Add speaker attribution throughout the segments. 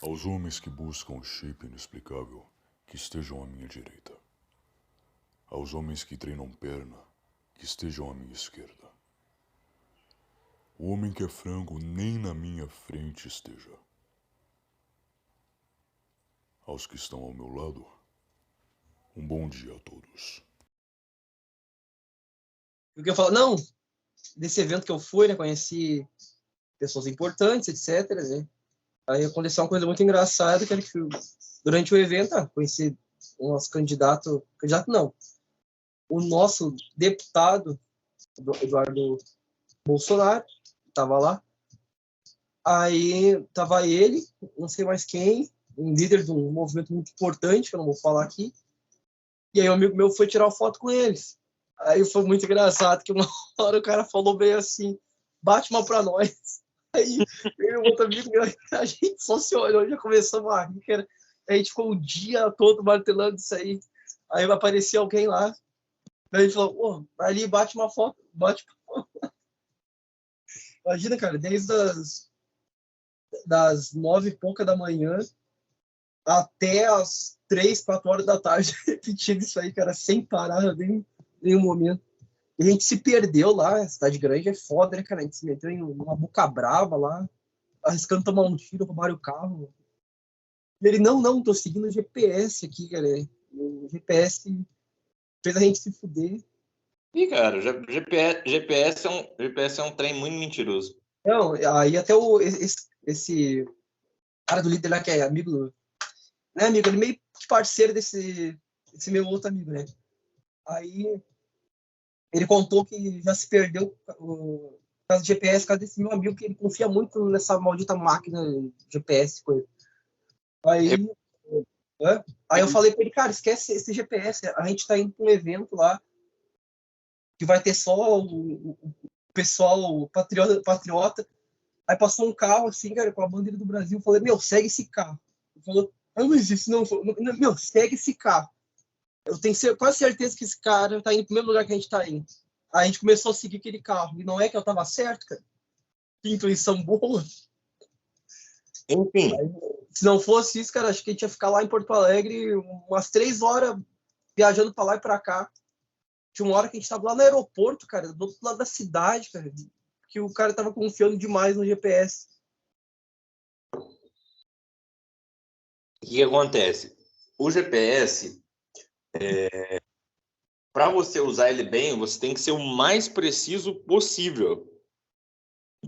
Speaker 1: Aos homens que buscam o shape inexplicável, que estejam à minha direita. Aos homens que treinam perna, que estejam à minha esquerda. O homem que é frango nem na minha frente esteja. Aos que estão ao meu lado, um bom dia a todos.
Speaker 2: Porque eu falo, não, desse evento que eu fui, né, conheci pessoas importantes, etc, né? Aí aconteceu uma coisa muito engraçada, que era que durante o evento, conheci o nosso candidato não, o nosso deputado, Eduardo Bolsonaro, estava lá. Aí tava ele, não sei mais quem, um líder de um movimento muito importante, que eu não vou falar aqui. E aí um amigo meu foi tirar uma foto com eles. Aí foi muito engraçado, que uma hora o cara falou bem assim, bate uma pra nós. Aí eu e o outro amigo, a gente só se olhou, já começamos a rir, cara. A gente ficou o dia todo martelando isso aí. Aí vai aparecer alguém lá. Aí a gente falou, pô, ali bate uma foto, bate. Imagina, cara, desde das 9h e pouca da manhã até as 3, 4 horas da tarde, repetindo isso aí, cara, sem parar nenhum momento. E a gente se perdeu lá, a cidade grande é foda, né, cara? A gente se meteu em uma boca brava lá, arriscando tomar um tiro, roubaram o carro. E ele, não, tô seguindo o GPS aqui, cara. O GPS fez a gente se fuder.
Speaker 3: Ih, cara, GPS é um trem muito mentiroso.
Speaker 2: Não, aí até esse cara do líder lá, que é amigo, né, amigo, ele meio parceiro desse meu outro amigo, né? Aí ele contou que já se perdeu o caso de GPS, por causa desse meu amigo, que ele confia muito nessa maldita máquina GPS. Coisa. Aí, aí eu falei pra ele, cara, esquece esse GPS, a gente tá indo pra um evento lá, que vai ter só o pessoal patriota. Aí passou um carro, assim, cara, com a bandeira do Brasil, eu falei, meu, segue esse carro. Ele falou, mas isso não, meu, segue esse carro. Eu tenho quase certeza que esse cara tá indo pro mesmo lugar que a gente tá indo. Aí a gente começou a seguir aquele carro. E não é que eu tava certo, cara. Que intuição boa.
Speaker 3: Enfim.
Speaker 2: Aí, se não fosse isso, cara, acho que a gente ia ficar lá em Porto Alegre umas 3 horas viajando pra lá e pra cá. Tinha uma hora que a gente tava lá no aeroporto, cara, do outro lado da cidade, cara. Que o cara tava confiando demais no GPS.
Speaker 3: O que acontece? O GPS, para você usar ele bem, você tem que ser o mais preciso possível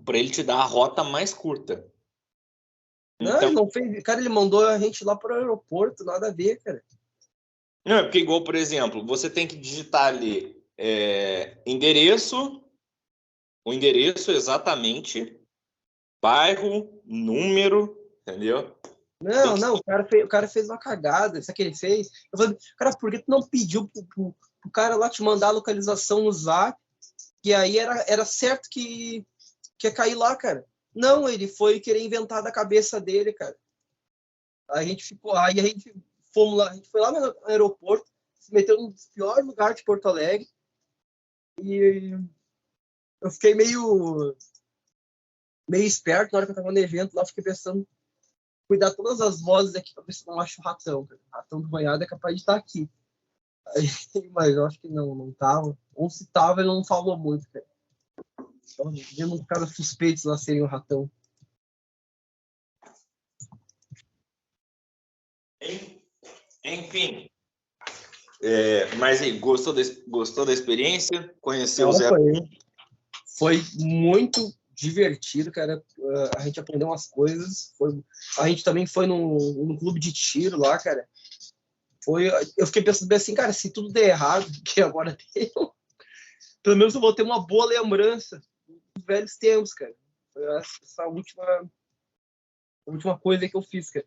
Speaker 3: para ele te dar a rota mais curta.
Speaker 2: Não,
Speaker 3: Então,
Speaker 2: ele não fez. Cara, ele mandou a gente lá pro aeroporto, nada a ver, cara.
Speaker 3: não é porque, igual, por exemplo, você tem que digitar ali endereço, o endereço exatamente, bairro, número, entendeu?
Speaker 2: Não, o cara fez uma cagada, isso que ele fez. Eu falei, cara, por que tu não pediu pro cara lá te mandar a localização no Zap? Que aí era certo que ia cair lá, cara. Não, ele foi querer inventar da cabeça dele, cara. A gente ficou, aí a gente fomos lá, a gente foi lá no aeroporto, se meteu no pior lugar de Porto Alegre e eu fiquei meio esperto na hora que eu tava no evento lá, fiquei pensando cuidar todas as vozes aqui pra ver se não acho o ratão, cara. O ratão do banhado é capaz de estar aqui. Aí, mas eu acho que não tava. Ou se tava, ele não falou muito, cara. Então, vendo uns caras suspeitos lá serem o ratão.
Speaker 3: Enfim. Mas aí, gostou da experiência? Conheceu o
Speaker 2: Não,
Speaker 3: Zé?
Speaker 2: foi muito divertido, cara. A gente aprendeu umas coisas. A gente também foi no clube de tiro lá, cara. Eu fiquei pensando bem assim, cara, se tudo der errado, que agora deu, pelo menos eu vou ter uma boa lembrança dos velhos tempos, cara. Foi essa última coisa que eu fiz, cara.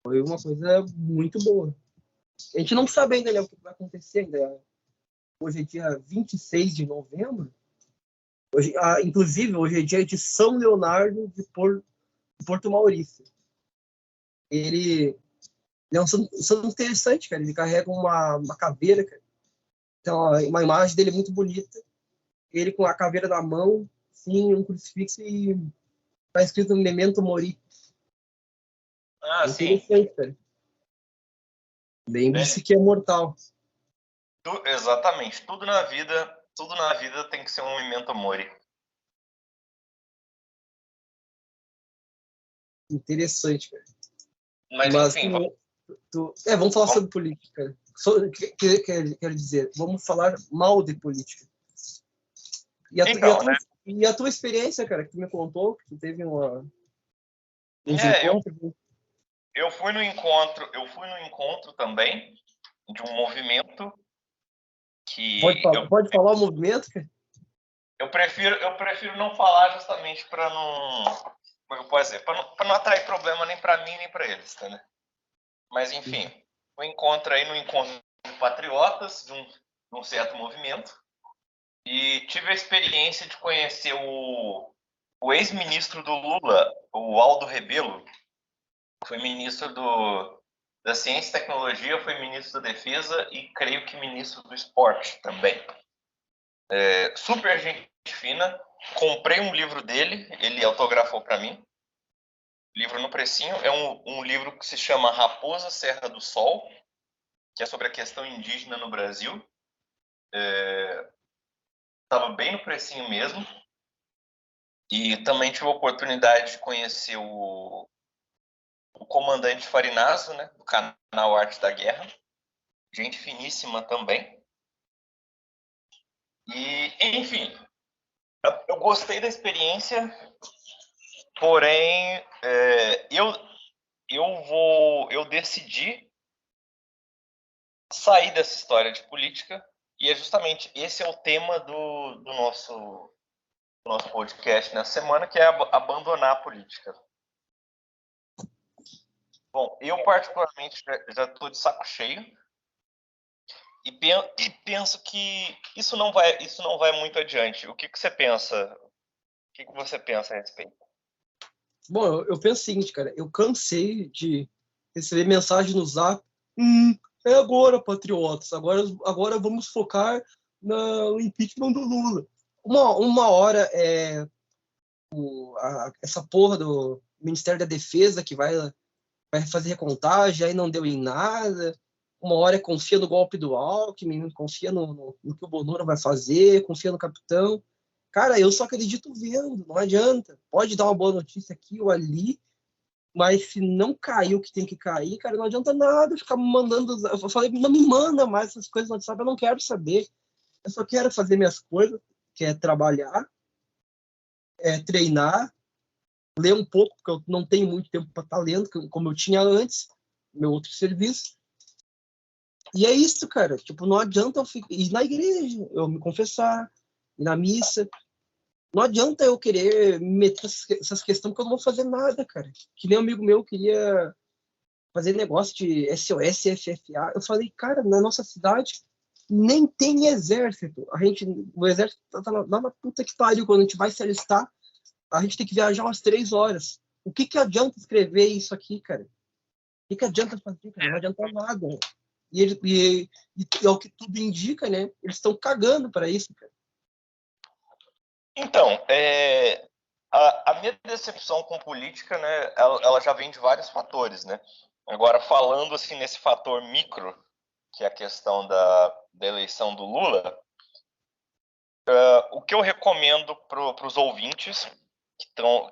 Speaker 2: Foi uma coisa muito boa. A gente não sabe ainda, né, o que vai acontecer ainda. Hoje é dia 26 de novembro. Inclusive, hoje é dia de São Leonardo de Porto Maurício. Ele é um santo interessante, cara. Ele carrega uma caveira, cara. Então, uma imagem dele muito bonita. Ele com a caveira na mão, sim, um crucifixo e tá escrito Memento Mori.
Speaker 3: Ah, sim.
Speaker 2: Interessante, cara. Lembre-se que é mortal.
Speaker 3: Exatamente. Tudo na vida tem que ser um memento mori.
Speaker 2: Interessante, cara.
Speaker 3: Mas
Speaker 2: Mas
Speaker 3: enfim,
Speaker 2: vamos falar sobre política. Quero dizer, vamos falar mal de política.
Speaker 3: então, né?
Speaker 2: E a tua experiência, cara, que tu me contou, que tu teve uns encontros.
Speaker 3: Eu fui no encontro também de um movimento que
Speaker 2: Pode falar o movimento, cara?
Speaker 3: eu prefiro não falar justamente para não, como eu posso dizer, para não atrair problema nem para mim nem para eles, tá, né? Mas enfim, no encontro de patriotas de um certo movimento e tive a experiência de conhecer o ex-ministro do Lula, o Aldo Rebelo, foi ministro da Ciência e Tecnologia, foi ministro da Defesa e creio que ministro do Esporte também. Super gente fina, comprei um livro dele, ele autografou para mim, livro no precinho, é um livro que se chama Raposa Serra do Sol, que é sobre a questão indígena no Brasil. Estava bem no precinho mesmo. E também tive a oportunidade de conhecer o comandante Farinazo, né, do canal Arte da Guerra. Gente finíssima também. E, enfim, eu gostei da experiência, porém, eu decidi sair dessa história de política e é justamente esse é o tema do nosso podcast nessa semana, que é abandonar a política. Bom, eu particularmente já estou de saco cheio e penso que isso não vai muito adiante. O que você pensa? O que você pensa a respeito?
Speaker 2: Bom, eu penso o seguinte, cara. Eu cansei de receber mensagem no Zap. É agora, patriotas. Agora vamos focar no impeachment do Lula. Uma hora essa porra do Ministério da Defesa que vai fazer recontagem, aí não deu em nada. Uma hora confia no golpe do Alckmin, confia no que o Bonoro vai fazer, confia no capitão. Cara, eu só acredito vendo, não adianta. Pode dar uma boa notícia aqui ou ali, mas se não cair o que tem que cair, cara, não adianta nada ficar me mandando. Eu falei, não me manda mais essas coisas no WhatsApp, eu não quero saber. Eu só quero fazer minhas coisas, que é trabalhar, treinar, ler um pouco, porque eu não tenho muito tempo para estar lendo, como eu tinha antes, meu outro serviço. E é isso, cara. Tipo, não adianta eu ir na igreja, eu me confessar, ir na missa. Não adianta eu querer me meter essas questões, porque eu não vou fazer nada, cara. Que nem um amigo meu queria fazer negócio de SOS, FFA. Eu falei, cara, na nossa cidade nem tem exército. O exército tá lá na puta que pariu. Quando a gente vai se alistar, a gente tem que viajar umas 3 horas. O que adianta escrever isso aqui, cara? O que adianta fazer, cara? Não adianta nada. E é o que tudo indica, né? Eles estão cagando para isso, cara.
Speaker 3: Então, a minha decepção com política, né, ela já vem de vários fatores, né? Agora, falando assim nesse fator micro, que é a questão da eleição do Lula, o que eu recomendo para os ouvintes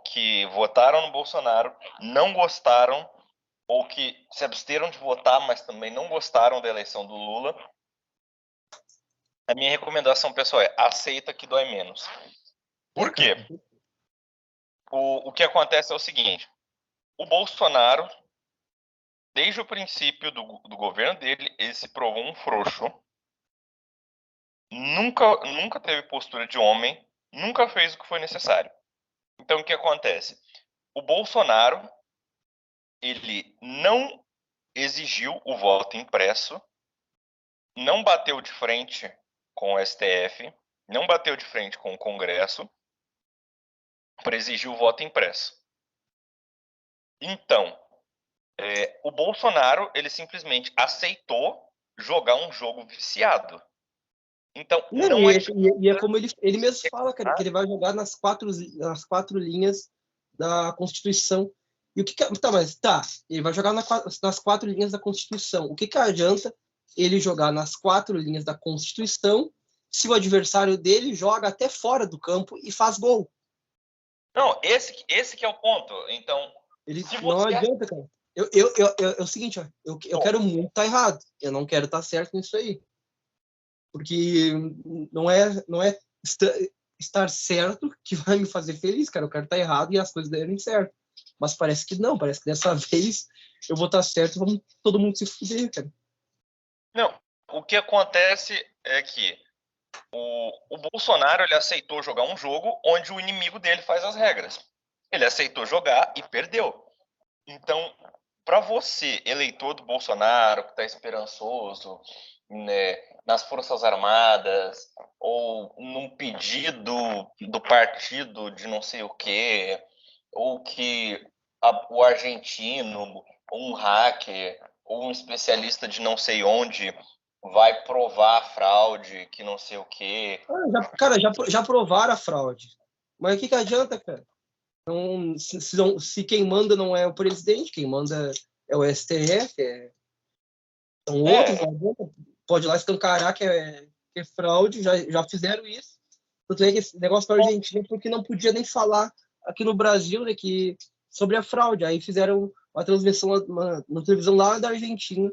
Speaker 3: que votaram no Bolsonaro, não gostaram, ou que se absteram de votar, mas também não gostaram da eleição do Lula, a minha recomendação, pessoal, é aceita que dói menos. Por quê? O que acontece é o seguinte, o Bolsonaro, desde o princípio do governo dele, ele se provou um frouxo, nunca teve postura de homem, nunca fez o que foi necessário. Então, o que acontece? O Bolsonaro, ele não exigiu o voto impresso, não bateu de frente com o STF, não bateu de frente com o Congresso para exigir o voto impresso. Então, o Bolsonaro, ele simplesmente aceitou jogar um jogo viciado. Então, não
Speaker 2: é como ele mesmo fala, cara, que ele vai jogar nas quatro linhas da Constituição. E o que, tá, mas tá, ele vai jogar nas 4 linhas da Constituição. O que adianta ele jogar nas 4 linhas da Constituição se o adversário dele joga até fora do campo e faz gol?
Speaker 3: Não, esse que é o ponto. Então,
Speaker 2: Ele
Speaker 3: se
Speaker 2: não
Speaker 3: você...
Speaker 2: adianta, cara. É o seguinte, ó, eu quero muito estar errado. Eu não quero estar certo nisso aí. Porque não é estar certo que vai me fazer feliz, cara. Eu quero estar errado e as coisas derem certo. Mas parece que não, parece que dessa vez eu vou estar certo e vamos todo mundo se fuder, cara.
Speaker 3: Não, o que acontece é que o Bolsonaro ele aceitou jogar um jogo onde o inimigo dele faz as regras. Ele aceitou jogar e perdeu. Então, para você, eleitor do Bolsonaro, que está esperançoso, né, nas Forças Armadas, ou num pedido do partido de não sei o quê, ou que o argentino, ou um hacker, ou um especialista de não sei onde vai provar a fraude, que não sei o quê.
Speaker 2: Cara, já provaram a fraude. Mas o que adianta, cara? Então, se quem manda não é o presidente, quem manda é o STF, são outros,
Speaker 3: É,
Speaker 2: pode ir lá escancarar que é fraude, já fizeram isso. Tanto é que esse negócio da Argentina, porque não podia nem falar aqui no Brasil, né, sobre a fraude. Aí fizeram uma transmissão na televisão lá da Argentina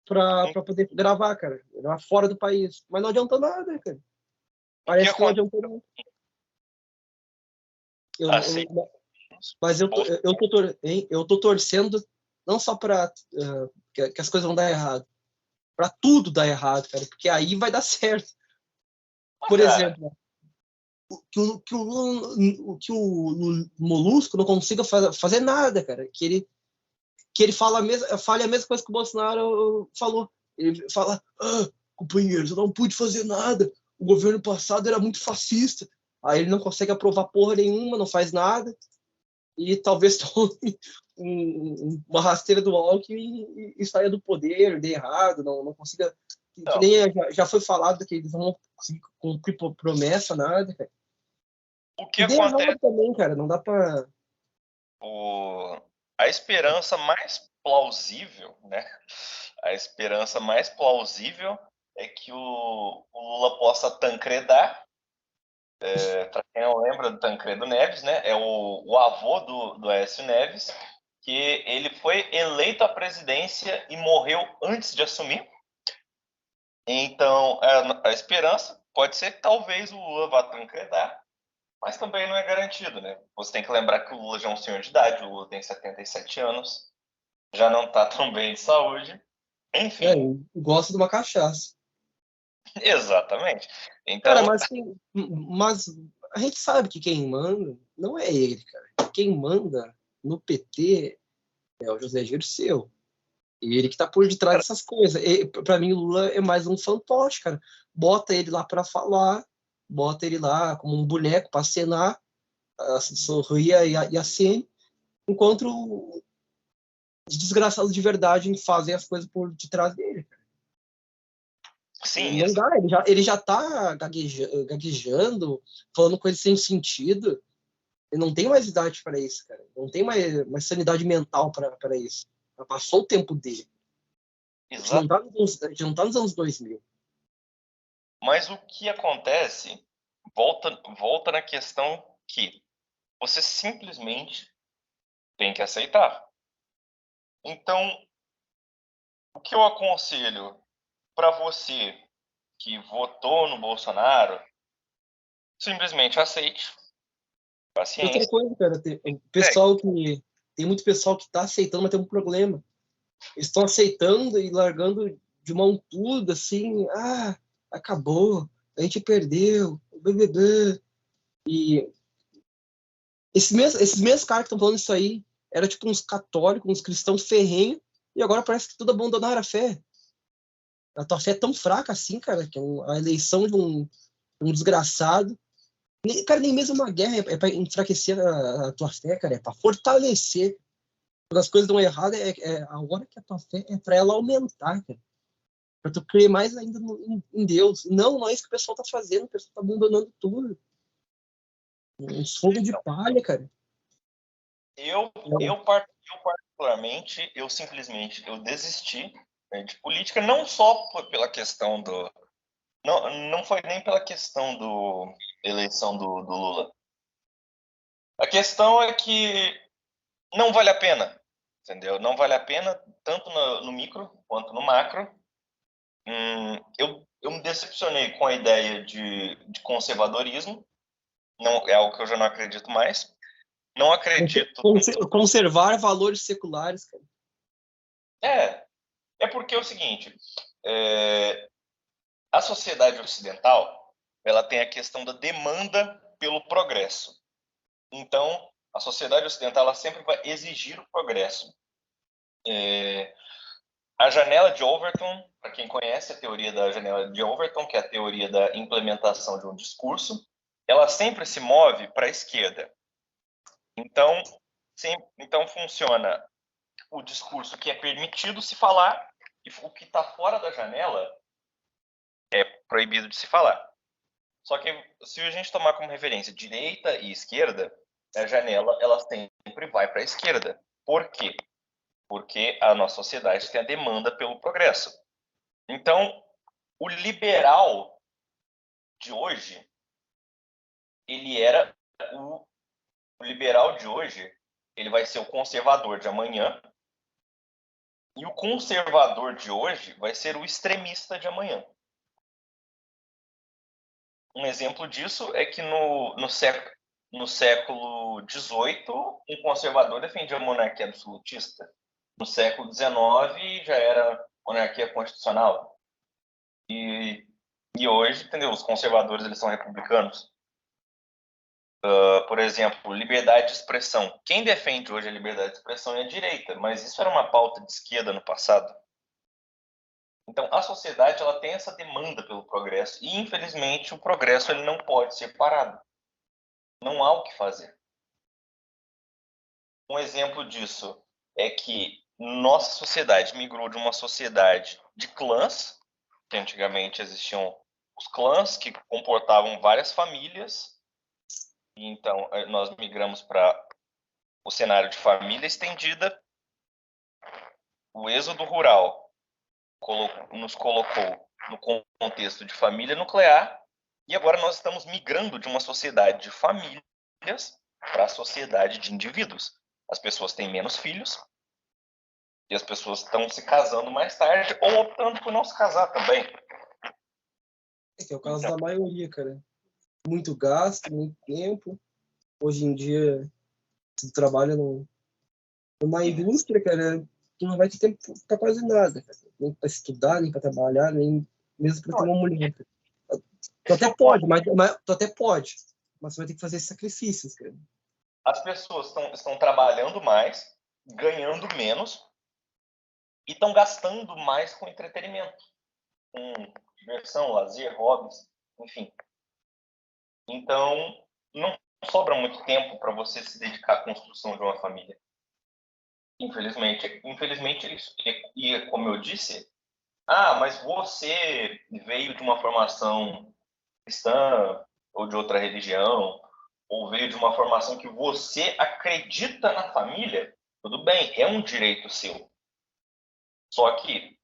Speaker 2: para poder gravar, cara. Era fora do país. Mas não adiantou nada, cara.
Speaker 3: o que
Speaker 2: Parece que não
Speaker 3: acontece?
Speaker 2: adiantou nada.
Speaker 3: Assim,
Speaker 2: Mas eu tô torcendo não só para que as coisas vão dar errado, para tudo dar errado, cara, porque aí vai dar certo. Por
Speaker 3: cara,
Speaker 2: exemplo, que o Molusco não consiga fazer nada, cara, que ele fale a mesma coisa que o Bolsonaro falou. Ele fala, companheiros, eu não pude fazer nada, o governo passado era muito fascista. Aí ele não consegue aprovar porra nenhuma, não faz nada, e talvez tome uma rasteira do Alckmin e saia do poder, dê errado, não consiga. Que
Speaker 3: então,
Speaker 2: nem já foi falado que eles não conseguir cumprir promessa, nada, cara.
Speaker 3: o que
Speaker 2: E dê errado
Speaker 3: acontece?
Speaker 2: também, cara, não dá pra.
Speaker 3: A esperança mais plausível, né? A esperança mais plausível é que o Lula possa tancredar. Para quem não lembra do Tancredo Neves, né? É o avô do Aécio Neves, que ele foi eleito à presidência e morreu antes de assumir. Então, a esperança pode ser que talvez o Lula vá tancredar, mas também não é garantido, né? Você tem que lembrar que o Lula já é um senhor de idade, o Lula tem 77 anos, já não está tão bem de saúde. Enfim,
Speaker 2: Eu gosto de uma cachaça.
Speaker 3: exatamente.
Speaker 2: Cara,
Speaker 3: Então,
Speaker 2: mas a gente sabe que quem manda não é ele, cara. Quem manda no PT é o José Dirceu. Ele que tá por detrás
Speaker 3: cara,
Speaker 2: dessas coisas. Para mim, o Lula é mais um fantoche, cara. Bota ele lá para falar, bota ele lá como um boneco para acenar, sorrir e acene, enquanto os desgraçados de verdade fazem as coisas por detrás dele.
Speaker 3: sim,
Speaker 2: Não dá, ele já tá gaguejando, falando coisas sem sentido. Ele não tem mais idade para isso, cara. Não tem mais sanidade mental para isso. Já passou o tempo dele.
Speaker 3: exato.
Speaker 2: A gente não tá nos anos 2000.
Speaker 3: Mas o que acontece volta na questão que você simplesmente tem que aceitar. Então, o que eu aconselho para você que votou no Bolsonaro, simplesmente aceite,
Speaker 2: Outra
Speaker 3: paciência.
Speaker 2: coisa, cara, tem muito pessoal que tá aceitando, mas tem um problema. Eles estão aceitando e largando de mão tudo, assim, acabou, a gente perdeu, BBB. E esses mesmos caras que estão falando isso aí, era tipo uns católicos, uns cristãos ferrenhos, e agora parece que tudo abandonaram a fé. A tua fé é tão fraca assim, cara, que a eleição de um desgraçado. Cara, nem mesmo uma guerra é pra enfraquecer a tua fé, cara, é pra fortalecer. Quando as coisas dão errado, a hora que a tua fé é pra ela aumentar, cara. Pra tu crer mais ainda em Deus. Não é isso que o pessoal tá fazendo, o pessoal tá abandonando tudo. Um fogo de palha, cara.
Speaker 3: Eu particularmente, eu simplesmente eu desisti, né, de política, não só pela questão do... Não foi nem pela questão do eleição do Lula. A questão é que não vale a pena, entendeu? Não vale a pena, tanto no micro quanto no macro. Eu me decepcionei com a ideia de conservadorismo, não é algo que eu já não acredito mais. Não acredito.
Speaker 2: Conservar valores seculares, cara.
Speaker 3: É porque é o seguinte, a sociedade ocidental, ela tem a questão da demanda pelo progresso. Então, a sociedade ocidental ela sempre vai exigir o progresso. A janela de Overton, para quem conhece a teoria da janela de Overton, que é a teoria da implementação de um discurso, ela sempre se move para a esquerda. Então, então funciona o discurso que é permitido se falar e o que está fora da janela é proibido de se falar. Só que se a gente tomar como referência direita e esquerda, a janela ela sempre vai para a esquerda. Por quê? Porque a nossa sociedade tem a demanda pelo progresso. Então, o liberal de hoje, ele era o liberal de hoje, ele vai ser o conservador de amanhã, e o conservador de hoje vai ser o extremista de amanhã. Um exemplo disso é que no século XVIII, um conservador defendia a monarquia absolutista. No século XIX, já era monarquia constitucional. E hoje, entendeu? Os conservadores eles são republicanos. Por exemplo, liberdade de expressão. Quem defende hoje a liberdade de expressão é a direita, mas isso era uma pauta de esquerda no passado. Então, a sociedade ela tem essa demanda pelo progresso e, infelizmente, o progresso ele não pode ser parado. Não há o que fazer. Um exemplo disso é que nossa sociedade migrou de uma sociedade de clãs, que antigamente existiam os clãs que comportavam várias famílias. Então, nós migramos para o cenário de família estendida. O êxodo rural nos colocou no contexto de família nuclear e agora nós estamos migrando de uma sociedade de famílias para a sociedade de indivíduos. As pessoas têm menos filhos e as pessoas estão se casando mais tarde ou optando por não se casar também.
Speaker 2: É o caso da maioria, cara. Muito gasto, muito tempo. Hoje em dia, se tu trabalha numa indústria, cara, tu não vai ter tempo pra quase nada, cara. Nem pra estudar, nem pra trabalhar, nem mesmo pra ter uma mulher. Tu até pode, mas tu até pode. Mas tu vai ter que fazer sacrifícios, cara.
Speaker 3: As pessoas estão trabalhando mais, ganhando menos e estão gastando mais com entretenimento, com diversão, lazer, hobbies, enfim. Então, não sobra muito tempo para você se dedicar à construção de uma família. Infelizmente é isso. E como eu disse, mas você veio de uma formação cristã ou de outra religião, ou veio de uma formação que você acredita na família, tudo bem, é um direito seu. Só que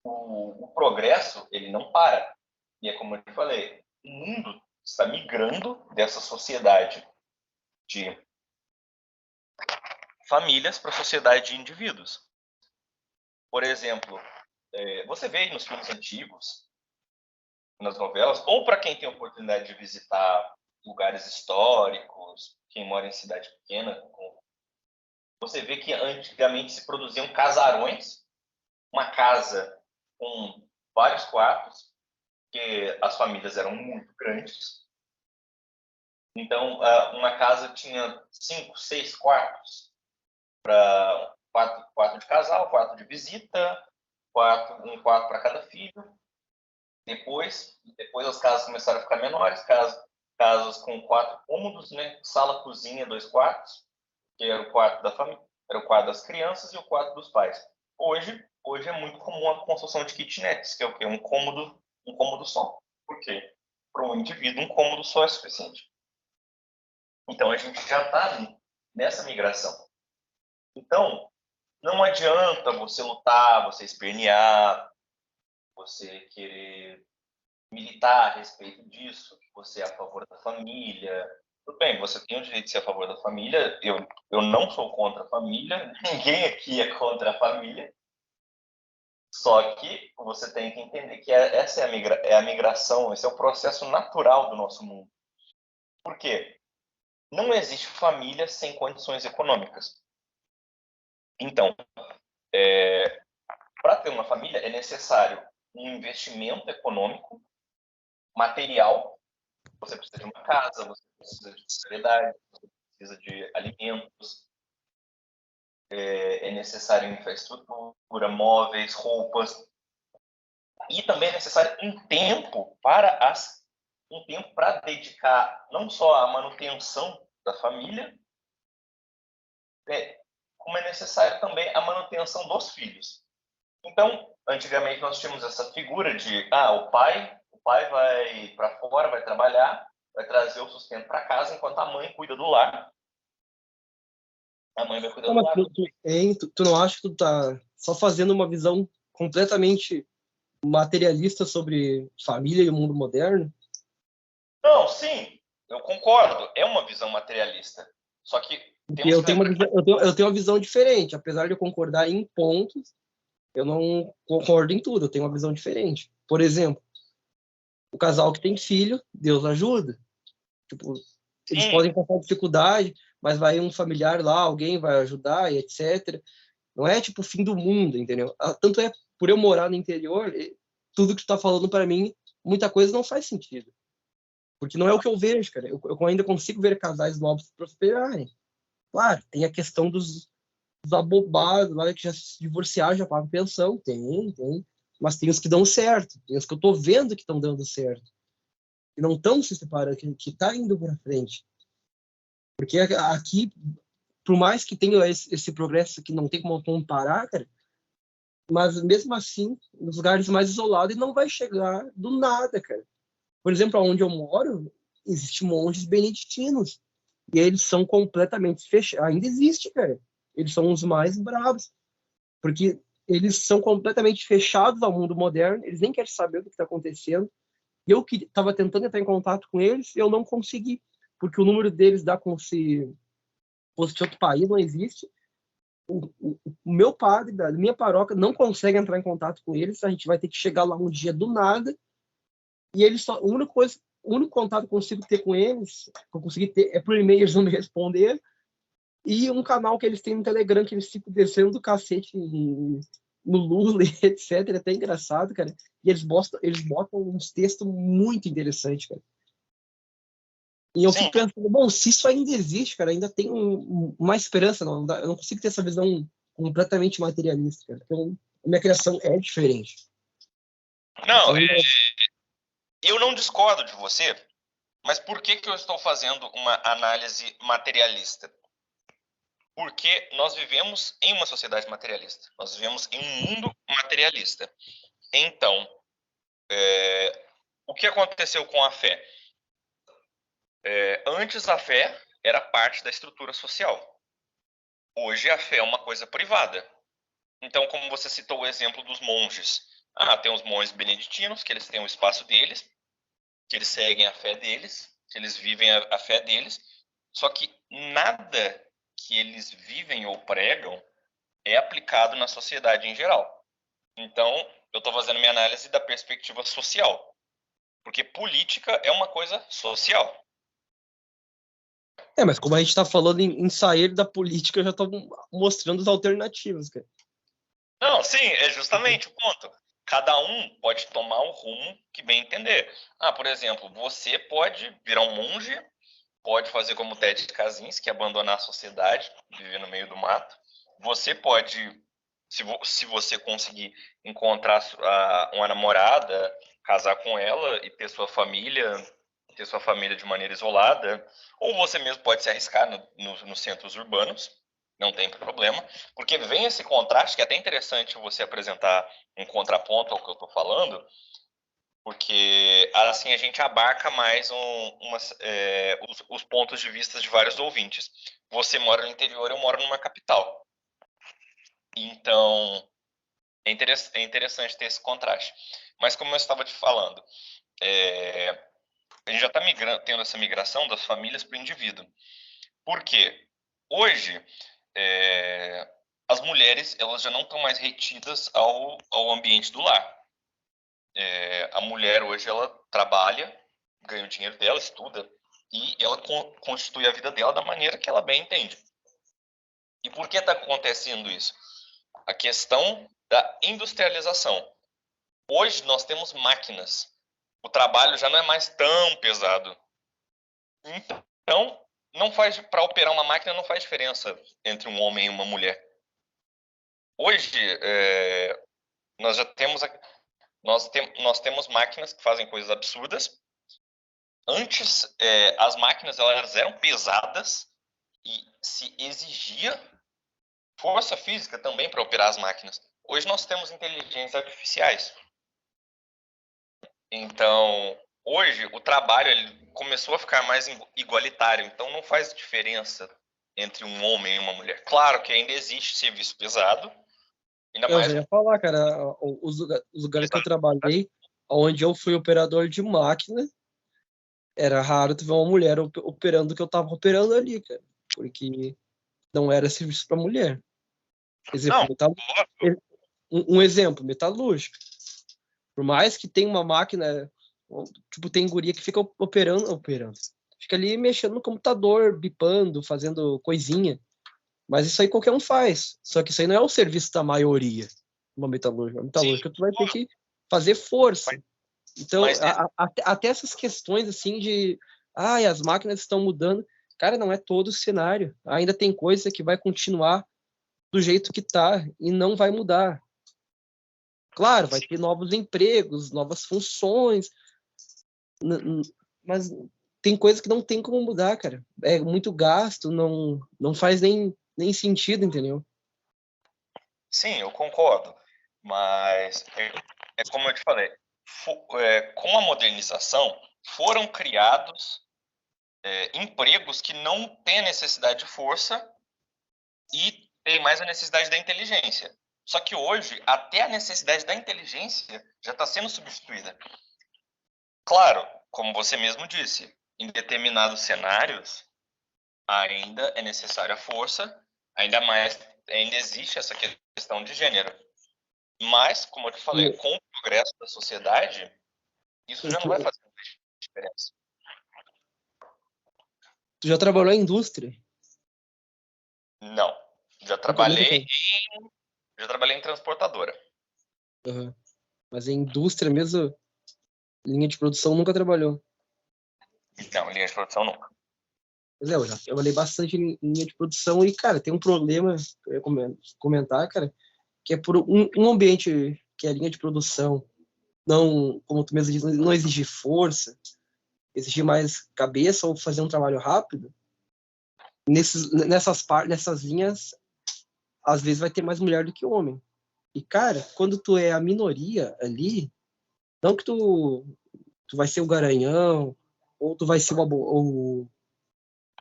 Speaker 3: o progresso, ele não para. E é como eu falei, o mundo está migrando dessa sociedade de famílias para a sociedade de indivíduos. Por exemplo, você vê nos filmes antigos, nas novelas, ou para quem tem a oportunidade de visitar lugares históricos, quem mora em cidade pequena, você vê que antigamente se produziam casarões, uma casa com vários quartos, porque as famílias eram muito grandes. Então, uma casa tinha 5, 6 quartos, para quarto de casal, quarto de visita, um quarto para cada filho. Depois as casas começaram a ficar menores, casas com 4 cômodos, né? Sala, cozinha, 2 quartos, que era o quarto da família, era o quarto das crianças e o quarto dos pais. Hoje é muito comum a construção de kitnets, que é o quê? Um cômodo só. Por quê? Para um indivíduo, um cômodo só é suficiente. Então a gente já está nessa migração. Então, não adianta você lutar, você espernear, você querer militar a respeito disso, que você é a favor da família. Tudo bem, você tem o direito de ser a favor da família, eu não sou contra a família, ninguém aqui é contra a família, só que você tem que entender que essa é a migração, esse é o processo natural do nosso mundo. Por quê? Não existe família sem condições econômicas. Então, para ter uma família é necessário um investimento econômico, material. Você precisa de uma casa, você precisa de hospedagem, você precisa de alimentos, é necessário infraestrutura, móveis, roupas. E também é necessário um tempo para dedicar não só à manutenção da família, como é necessário também a manutenção dos filhos. Então, antigamente nós tínhamos essa figura de o pai vai para fora, vai trabalhar, vai trazer o sustento para casa, enquanto a mãe cuida do lar. A mãe vai cuidar
Speaker 2: Não,
Speaker 3: do
Speaker 2: mas
Speaker 3: lar.
Speaker 2: tu não acha que tu tá só fazendo uma visão completamente materialista sobre família e o mundo moderno?
Speaker 3: Não, sim, eu concordo. É uma visão materialista. Só que
Speaker 2: Porque eu tenho uma visão diferente. Apesar de eu concordar em pontos, eu não concordo em tudo. Eu tenho uma visão diferente. Por exemplo, o casal que tem filho, Deus ajuda. Tipo, eles podem passar dificuldade, mas vai um familiar lá, alguém vai ajudar e etc. Não é tipo o fim do mundo, entendeu? Tanto é por eu morar no interior, tudo que tu tá falando para mim, muita coisa não faz sentido. Porque não é o que eu vejo, cara. Eu ainda consigo ver casais novos prosperarem. Claro, tem a questão dos abobados lá que já se divorciaram, já pagam pensão. Tem. Mas tem os que dão certo. Tem os que eu tô vendo que estão dando certo. Que não estão se separando, que tá indo para frente. Porque aqui, por mais que tenha esse progresso que não tem como comparar, cara, mas mesmo assim, nos lugares mais isolados, não vai chegar do nada, cara. Por exemplo, onde eu moro, existem monges beneditinos. E eles são completamente fechados. Ainda existe, cara. Eles são os mais bravos. Porque eles são completamente fechados ao mundo moderno. Eles nem querem saber do que está acontecendo. E eu que estava tentando entrar em contato com eles, eu não consegui. Porque o número deles dá como se fosse de outro país, não existe. O meu padre da minha paróquia não consegue entrar em contato com eles. A gente vai ter que chegar lá um dia do nada. E eles só, o único contato que eu consigo ter com eles, que eu consegui ter, é por e-mail, eles não me responder, e um canal que eles têm no Telegram, que eles ficam descendo do cacete no Lula, etc. É até engraçado, cara. E eles botam uns textos muito interessantes, cara. E eu fico pensando, bom, se isso ainda existe, cara, ainda tem uma esperança, não, eu não consigo ter essa visão completamente materialista, cara. Então, a minha criação é diferente.
Speaker 3: Não, eu não discordo de você, mas por que eu estou fazendo uma análise materialista? Porque nós vivemos em uma sociedade materialista. Nós vivemos em um mundo materialista. Então, o que aconteceu com a fé? Antes a fé era parte da estrutura social. Hoje a fé é uma coisa privada. Então, como você citou o exemplo dos monges. Tem os monges beneditinos, que eles têm o espaço deles, que eles seguem a fé deles, que eles vivem a fé deles. Só que nada que eles vivem ou pregam é aplicado na sociedade em geral. Então, eu estou fazendo minha análise da perspectiva social. Porque política é uma coisa social.
Speaker 2: Mas como a gente está falando em sair da política, eu já estou mostrando as alternativas, cara.
Speaker 3: Não, sim, é justamente o ponto. Cada um pode tomar o rumo que bem entender. Por exemplo, você pode virar um monge, pode fazer como Ted Kaczynski, abandonar a sociedade, viver no meio do mato. Você pode, se você conseguir encontrar uma namorada, casar com ela e ter sua família de maneira isolada, ou você mesmo pode se arriscar nos centros urbanos, não tem problema, porque vem esse contraste, que é até interessante você apresentar um contraponto ao que eu estou falando, porque assim a gente abarca mais os pontos de vista de vários ouvintes. você mora no interior, eu moro numa capital. Então, é interessante ter esse contraste. Mas como eu estava te falando, a gente já está tendo essa migração das famílias para o indivíduo. Por quê? Hoje, as mulheres elas já não estão mais retidas ao ambiente do lar. A mulher hoje ela trabalha, ganha o dinheiro dela, estuda, e ela constitui a vida dela da maneira que ela bem entende. E por que está acontecendo isso? A questão da industrialização. Hoje nós temos máquinas. O trabalho já não é mais tão pesado. Então, para operar uma máquina não faz diferença entre um homem e uma mulher. Hoje, nós já temos nós temos máquinas que fazem coisas absurdas. Antes, as máquinas elas eram pesadas e se exigia força física também para operar as máquinas. Hoje nós temos inteligências artificiais. Então, hoje o trabalho ele começou a ficar mais igualitário. Então, não faz diferença entre um homem e uma mulher. Claro que ainda existe serviço pesado, ainda
Speaker 2: Eu
Speaker 3: mais
Speaker 2: já ia falar, cara, os lugares que eu trabalhei, onde eu fui operador de máquina, era raro tu ver uma mulher operando o que eu tava operando ali, cara, porque não era serviço para mulher. Exemplo,
Speaker 3: Não,
Speaker 2: um exemplo, metalúrgica. Por mais que tenha uma máquina, tipo, tem guria que fica operando. Fica ali mexendo no computador, bipando, fazendo coisinha. Mas isso aí qualquer um faz. Só que isso aí não é o serviço da maioria, uma metalúrgica. Uma
Speaker 3: sim,
Speaker 2: metalúrgica tu vai ter que fazer força. Então,
Speaker 3: mas
Speaker 2: até essas questões assim de as máquinas estão mudando, cara, não é todo o cenário. Ainda tem coisa que vai continuar do jeito que tá e não vai mudar. Claro, vai ter novos empregos, novas funções, mas tem coisa que não tem como mudar, cara. É muito gasto, não faz nem sentido, entendeu?
Speaker 3: sim, eu concordo. Mas é como eu te falei, com a modernização foram criados empregos que não têm a necessidade de força e tem mais a necessidade da inteligência. Só que hoje, até a necessidade da inteligência já está sendo substituída. Claro, como você mesmo disse, em determinados cenários ainda é necessária a força, ainda existe essa questão de gênero. Mas, como eu te falei,
Speaker 2: E
Speaker 3: com o progresso da sociedade, isso já não vai
Speaker 2: tu,
Speaker 3: fazer diferença.
Speaker 2: tu já trabalhou em indústria?
Speaker 3: Não. Já
Speaker 2: Nunca
Speaker 3: trabalhei já trabalhei em transportadora.
Speaker 2: Uhum. Mas em indústria mesmo, linha de produção nunca trabalhou.
Speaker 3: Não, linha de produção nunca.
Speaker 2: Mas eu já trabalhei bastante em linha de produção e, cara, tem um problema que eu ia comentar, cara, que é por um ambiente que é a linha de produção não, como tu mesmo diz, não exigir força, exigir mais cabeça ou fazer um trabalho rápido, nessas linhas, às vezes vai ter mais mulher do que homem. E, cara, quando tu é a minoria ali, não que tu vai ser o garanhão, ou tu vai ser o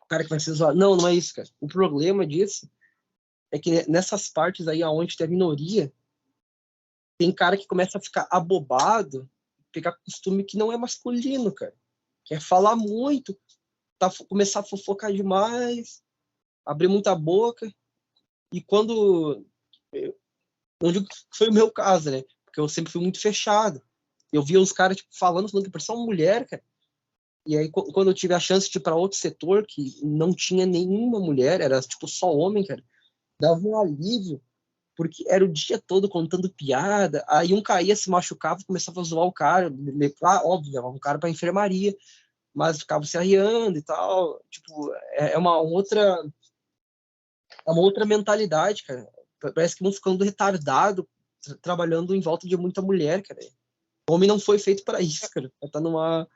Speaker 2: cara que vai ser zoado. Não é isso, cara. O problema disso é que nessas partes aí onde tem a minoria, tem cara que começa a ficar abobado, pegar costume que não é masculino, cara. Quer falar muito, começar a fofocar demais, abrir muita boca. E quando. Não digo que foi o meu caso, né? Porque eu sempre fui muito fechado. Eu via os caras tipo, falando que parecia uma mulher, cara. E aí, quando eu tive a chance de ir para outro setor, que não tinha nenhuma mulher, era tipo só homem, cara, dava um alívio, porque era o dia todo contando piada. Aí um caía, se machucava, começava a zoar o cara, óbvio, levava o cara para enfermaria, mas ficava se arriando e tal. Tipo, é uma outra mentalidade, cara. Parece que vão ficando retardado trabalhando em volta de muita mulher, cara. O homem não foi feito para isso, cara. Tá uma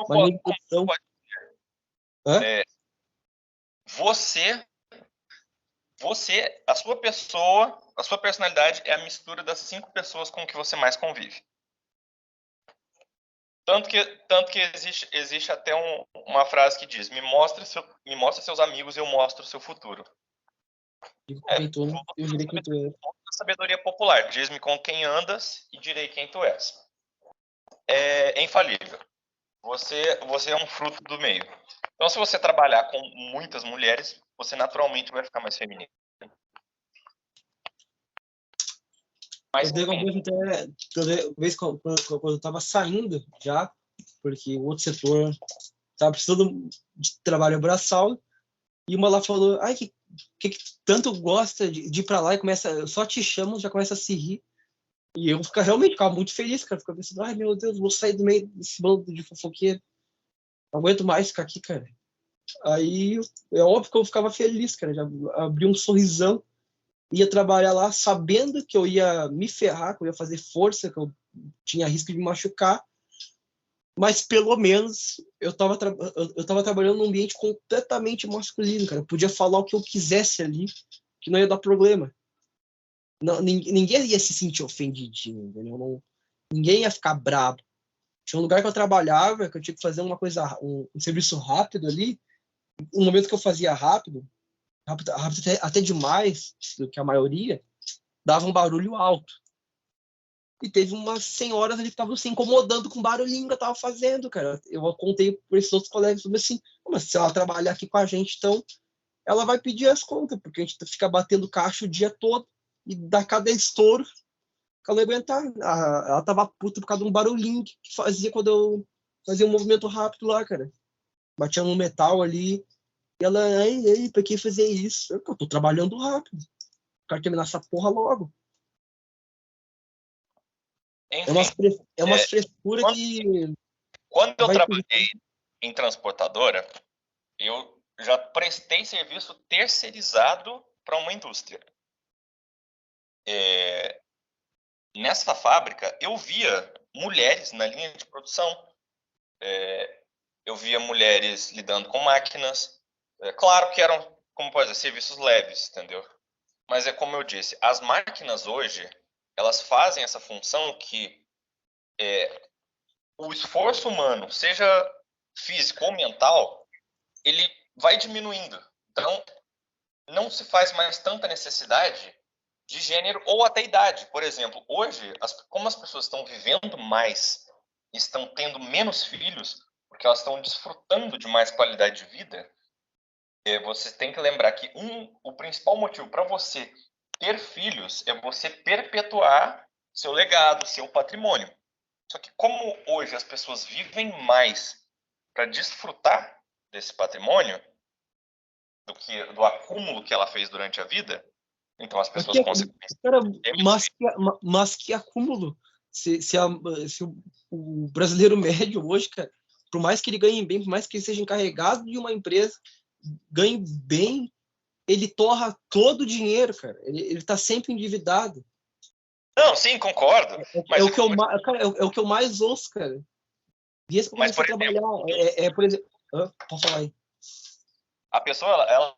Speaker 2: linha de produção. Hã?
Speaker 3: Você, a sua personalidade é a mistura das 5 pessoas com que você mais convive. Tanto que existe até uma frase que diz: me mostre seus amigos, eu mostro o seu futuro.
Speaker 2: Quem tu, né? Eu direi quem tu é.
Speaker 3: Sabedoria popular. Diz-me com quem andas e direi quem tu és. É infalível. Você é um fruto do meio. Então, se você trabalhar com muitas mulheres, você naturalmente vai ficar mais feminino. Mas,
Speaker 2: Eu dei uma
Speaker 3: enfim,
Speaker 2: vez até, toda vez quando eu tava saindo já, porque o outro setor tava precisando de trabalho braçal, e uma lá falou, ai, que tanto gosta de ir pra lá e começa, eu só te chamo, já começa a se rir. E eu ficava muito feliz, cara. Ficava pensando, ai meu Deus, vou sair do meio desse bando de fofoqueiro. Não aguento mais ficar aqui, cara. Aí é óbvio que eu ficava feliz, cara. Já abri um sorrisão, ia trabalhar lá sabendo que eu ia me ferrar, que eu ia fazer força, que eu tinha risco de me machucar. Mas pelo menos eu tava trabalhando num ambiente completamente masculino, cara. Eu podia falar o que eu quisesse ali, que não ia dar problema. Não, ninguém ia se sentir ofendidinho, entendeu? Não, ninguém ia ficar bravo. Tinha um lugar que eu trabalhava, que eu tinha que fazer uma coisa, um serviço rápido ali. No momento que eu fazia rápido até demais do que a maioria, dava um barulho alto. E teve umas senhoras ali que estavam se incomodando com o barulhinho que eu tava fazendo, cara. Eu contei por esses outros colegas sobre assim, mas se ela trabalhar aqui com a gente, então ela vai pedir as contas, porque a gente fica batendo caixa o dia todo e dá cada estouro que ela não ia aguentar. Ela tava puta por causa de um barulhinho que fazia quando eu fazia um movimento rápido lá, cara. Batia no metal ali. E ela, ei, pra que fazer isso? Eu tô trabalhando rápido. Quero terminar essa porra logo. É
Speaker 3: enfim,
Speaker 2: umas, é umas frescuras
Speaker 3: quando,
Speaker 2: que
Speaker 3: quando eu
Speaker 2: vai.
Speaker 3: trabalhei em transportadora, eu já prestei serviço terceirizado para uma indústria. Nessa fábrica, eu via mulheres na linha de produção. Eu via mulheres lidando com máquinas. Claro que eram, como pode dizer, serviços leves, entendeu? Mas é como eu disse, as máquinas hoje, elas fazem essa função que o esforço humano, seja físico ou mental, ele vai diminuindo. Então, não se faz mais tanta necessidade de gênero ou até idade. Por exemplo, hoje, como as pessoas estão vivendo mais, estão tendo menos filhos, porque elas estão desfrutando de mais qualidade de vida, você tem que lembrar que o principal motivo para você ter filhos é você perpetuar seu legado, seu patrimônio. Só que como hoje as pessoas vivem mais para desfrutar desse patrimônio do acúmulo que ela fez durante a vida, então as pessoas consequentemente
Speaker 2: Cara,
Speaker 3: têm menos
Speaker 2: mas que acúmulo. Se o brasileiro médio hoje, cara, por mais que ele ganhe bem, por mais que ele seja encarregado de uma empresa, ganhe bem, ele torra todo o dinheiro, cara. Ele tá sempre endividado.
Speaker 3: Não, sim, concordo.
Speaker 2: É
Speaker 3: Mas,
Speaker 2: o que eu, cara, é o que eu mais ouço, cara. Desde que eu
Speaker 3: mas
Speaker 2: comecei
Speaker 3: por
Speaker 2: a trabalhar,
Speaker 3: exemplo,
Speaker 2: por exemplo. Posso falar aí?
Speaker 3: a pessoa, ela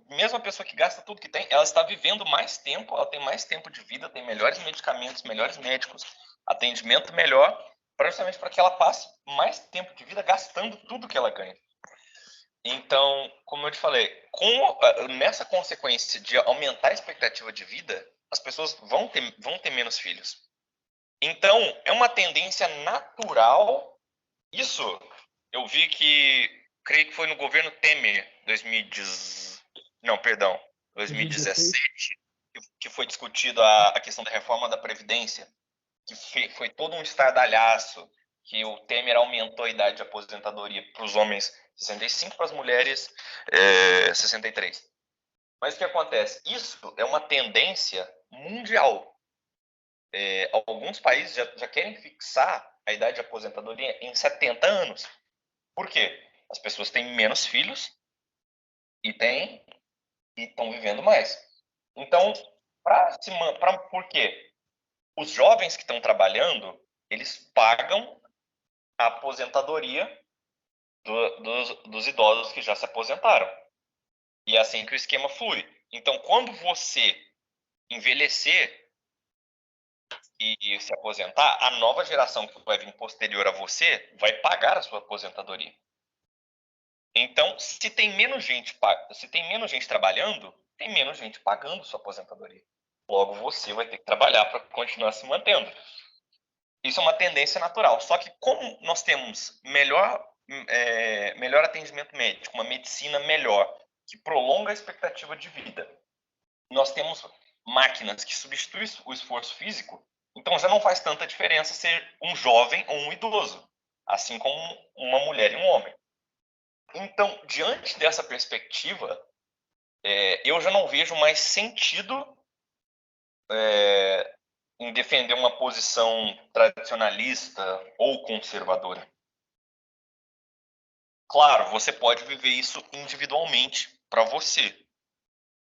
Speaker 3: mesmo a pessoa que gasta tudo que tem, ela está vivendo mais tempo, ela tem mais tempo de vida, tem melhores medicamentos, melhores médicos, atendimento melhor, justamente para que ela passe mais tempo de vida gastando tudo que ela ganha. Então, como eu te falei, nessa consequência de aumentar a expectativa de vida, as pessoas vão ter menos filhos. Então, é uma tendência natural. Isso eu vi creio que foi no governo Temer, 2017, que foi discutido a questão da reforma da Previdência, que foi todo um estardalhaço, que o Temer aumentou a idade de aposentadoria para os homens 65, para as mulheres 63. Mas o que acontece? Isso é uma tendência mundial. Alguns países já querem fixar a idade de aposentadoria em 70 anos. Por quê? As pessoas têm menos filhos e estão vivendo mais. Então, por quê? Os jovens que estão trabalhando, eles pagam a aposentadoria dos idosos que já se aposentaram. E é assim que o esquema flui. Então, quando você envelhecer, e se aposentar, a nova geração que vai vir posterior a você vai pagar a sua aposentadoria. Então, se tem menos gente trabalhando, tem menos gente pagando sua aposentadoria. Logo, você vai ter que trabalhar para continuar se mantendo. Isso é uma tendência natural. Só que como nós temos melhor atendimento médico, uma medicina melhor, que prolonga a expectativa de vida, nós temos máquinas que substituem o esforço físico, então já não faz tanta diferença ser um jovem ou um idoso, assim como uma mulher e um homem. Então, diante dessa perspectiva, eu já não vejo mais sentido em defender uma posição tradicionalista ou conservadora. Claro, você pode viver isso individualmente para você,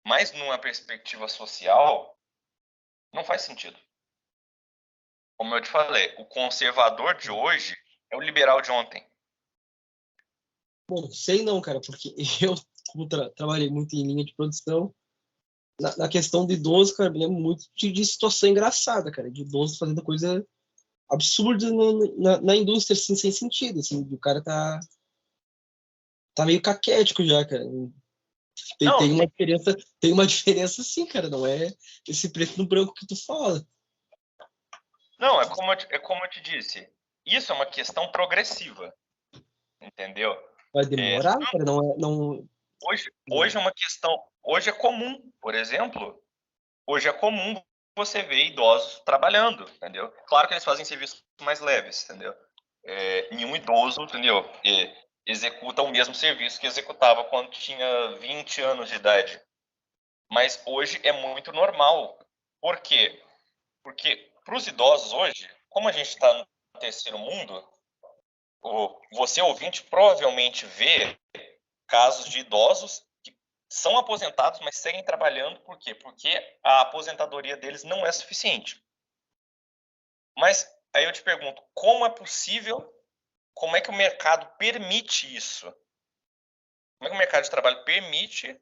Speaker 3: mas numa perspectiva social, não faz sentido. Como eu te falei, o conservador de hoje é o liberal de ontem.
Speaker 2: Bom, sei não, cara, porque eu, como trabalhei muito em linha de produção, na questão de idoso, cara, me lembro muito de situação engraçada, cara, de idoso fazendo coisa absurda na indústria, assim, sem sentido, assim, o cara tá meio caquético já, cara. Tem uma diferença sim, cara, não é esse preto no branco que tu fala.
Speaker 3: Não, é como eu te disse, isso é uma questão progressiva, entendeu?
Speaker 2: Vai demorar, cara, não...
Speaker 3: Hoje é uma questão, hoje é comum, por exemplo, hoje é comum você ver idosos trabalhando, entendeu? Claro que eles fazem serviços mais leves, entendeu? Nenhum idoso, entendeu? Executa o mesmo serviço que executava quando tinha 20 anos de idade. Mas hoje é muito normal. Por quê? Porque para os idosos hoje, como a gente está no terceiro mundo, você ouvinte provavelmente vê casos de idosos que são aposentados, mas seguem trabalhando. Por quê? Porque a aposentadoria deles não é suficiente. Mas aí eu te pergunto, como é possível, como é que o mercado permite isso? Como é que o mercado de trabalho permite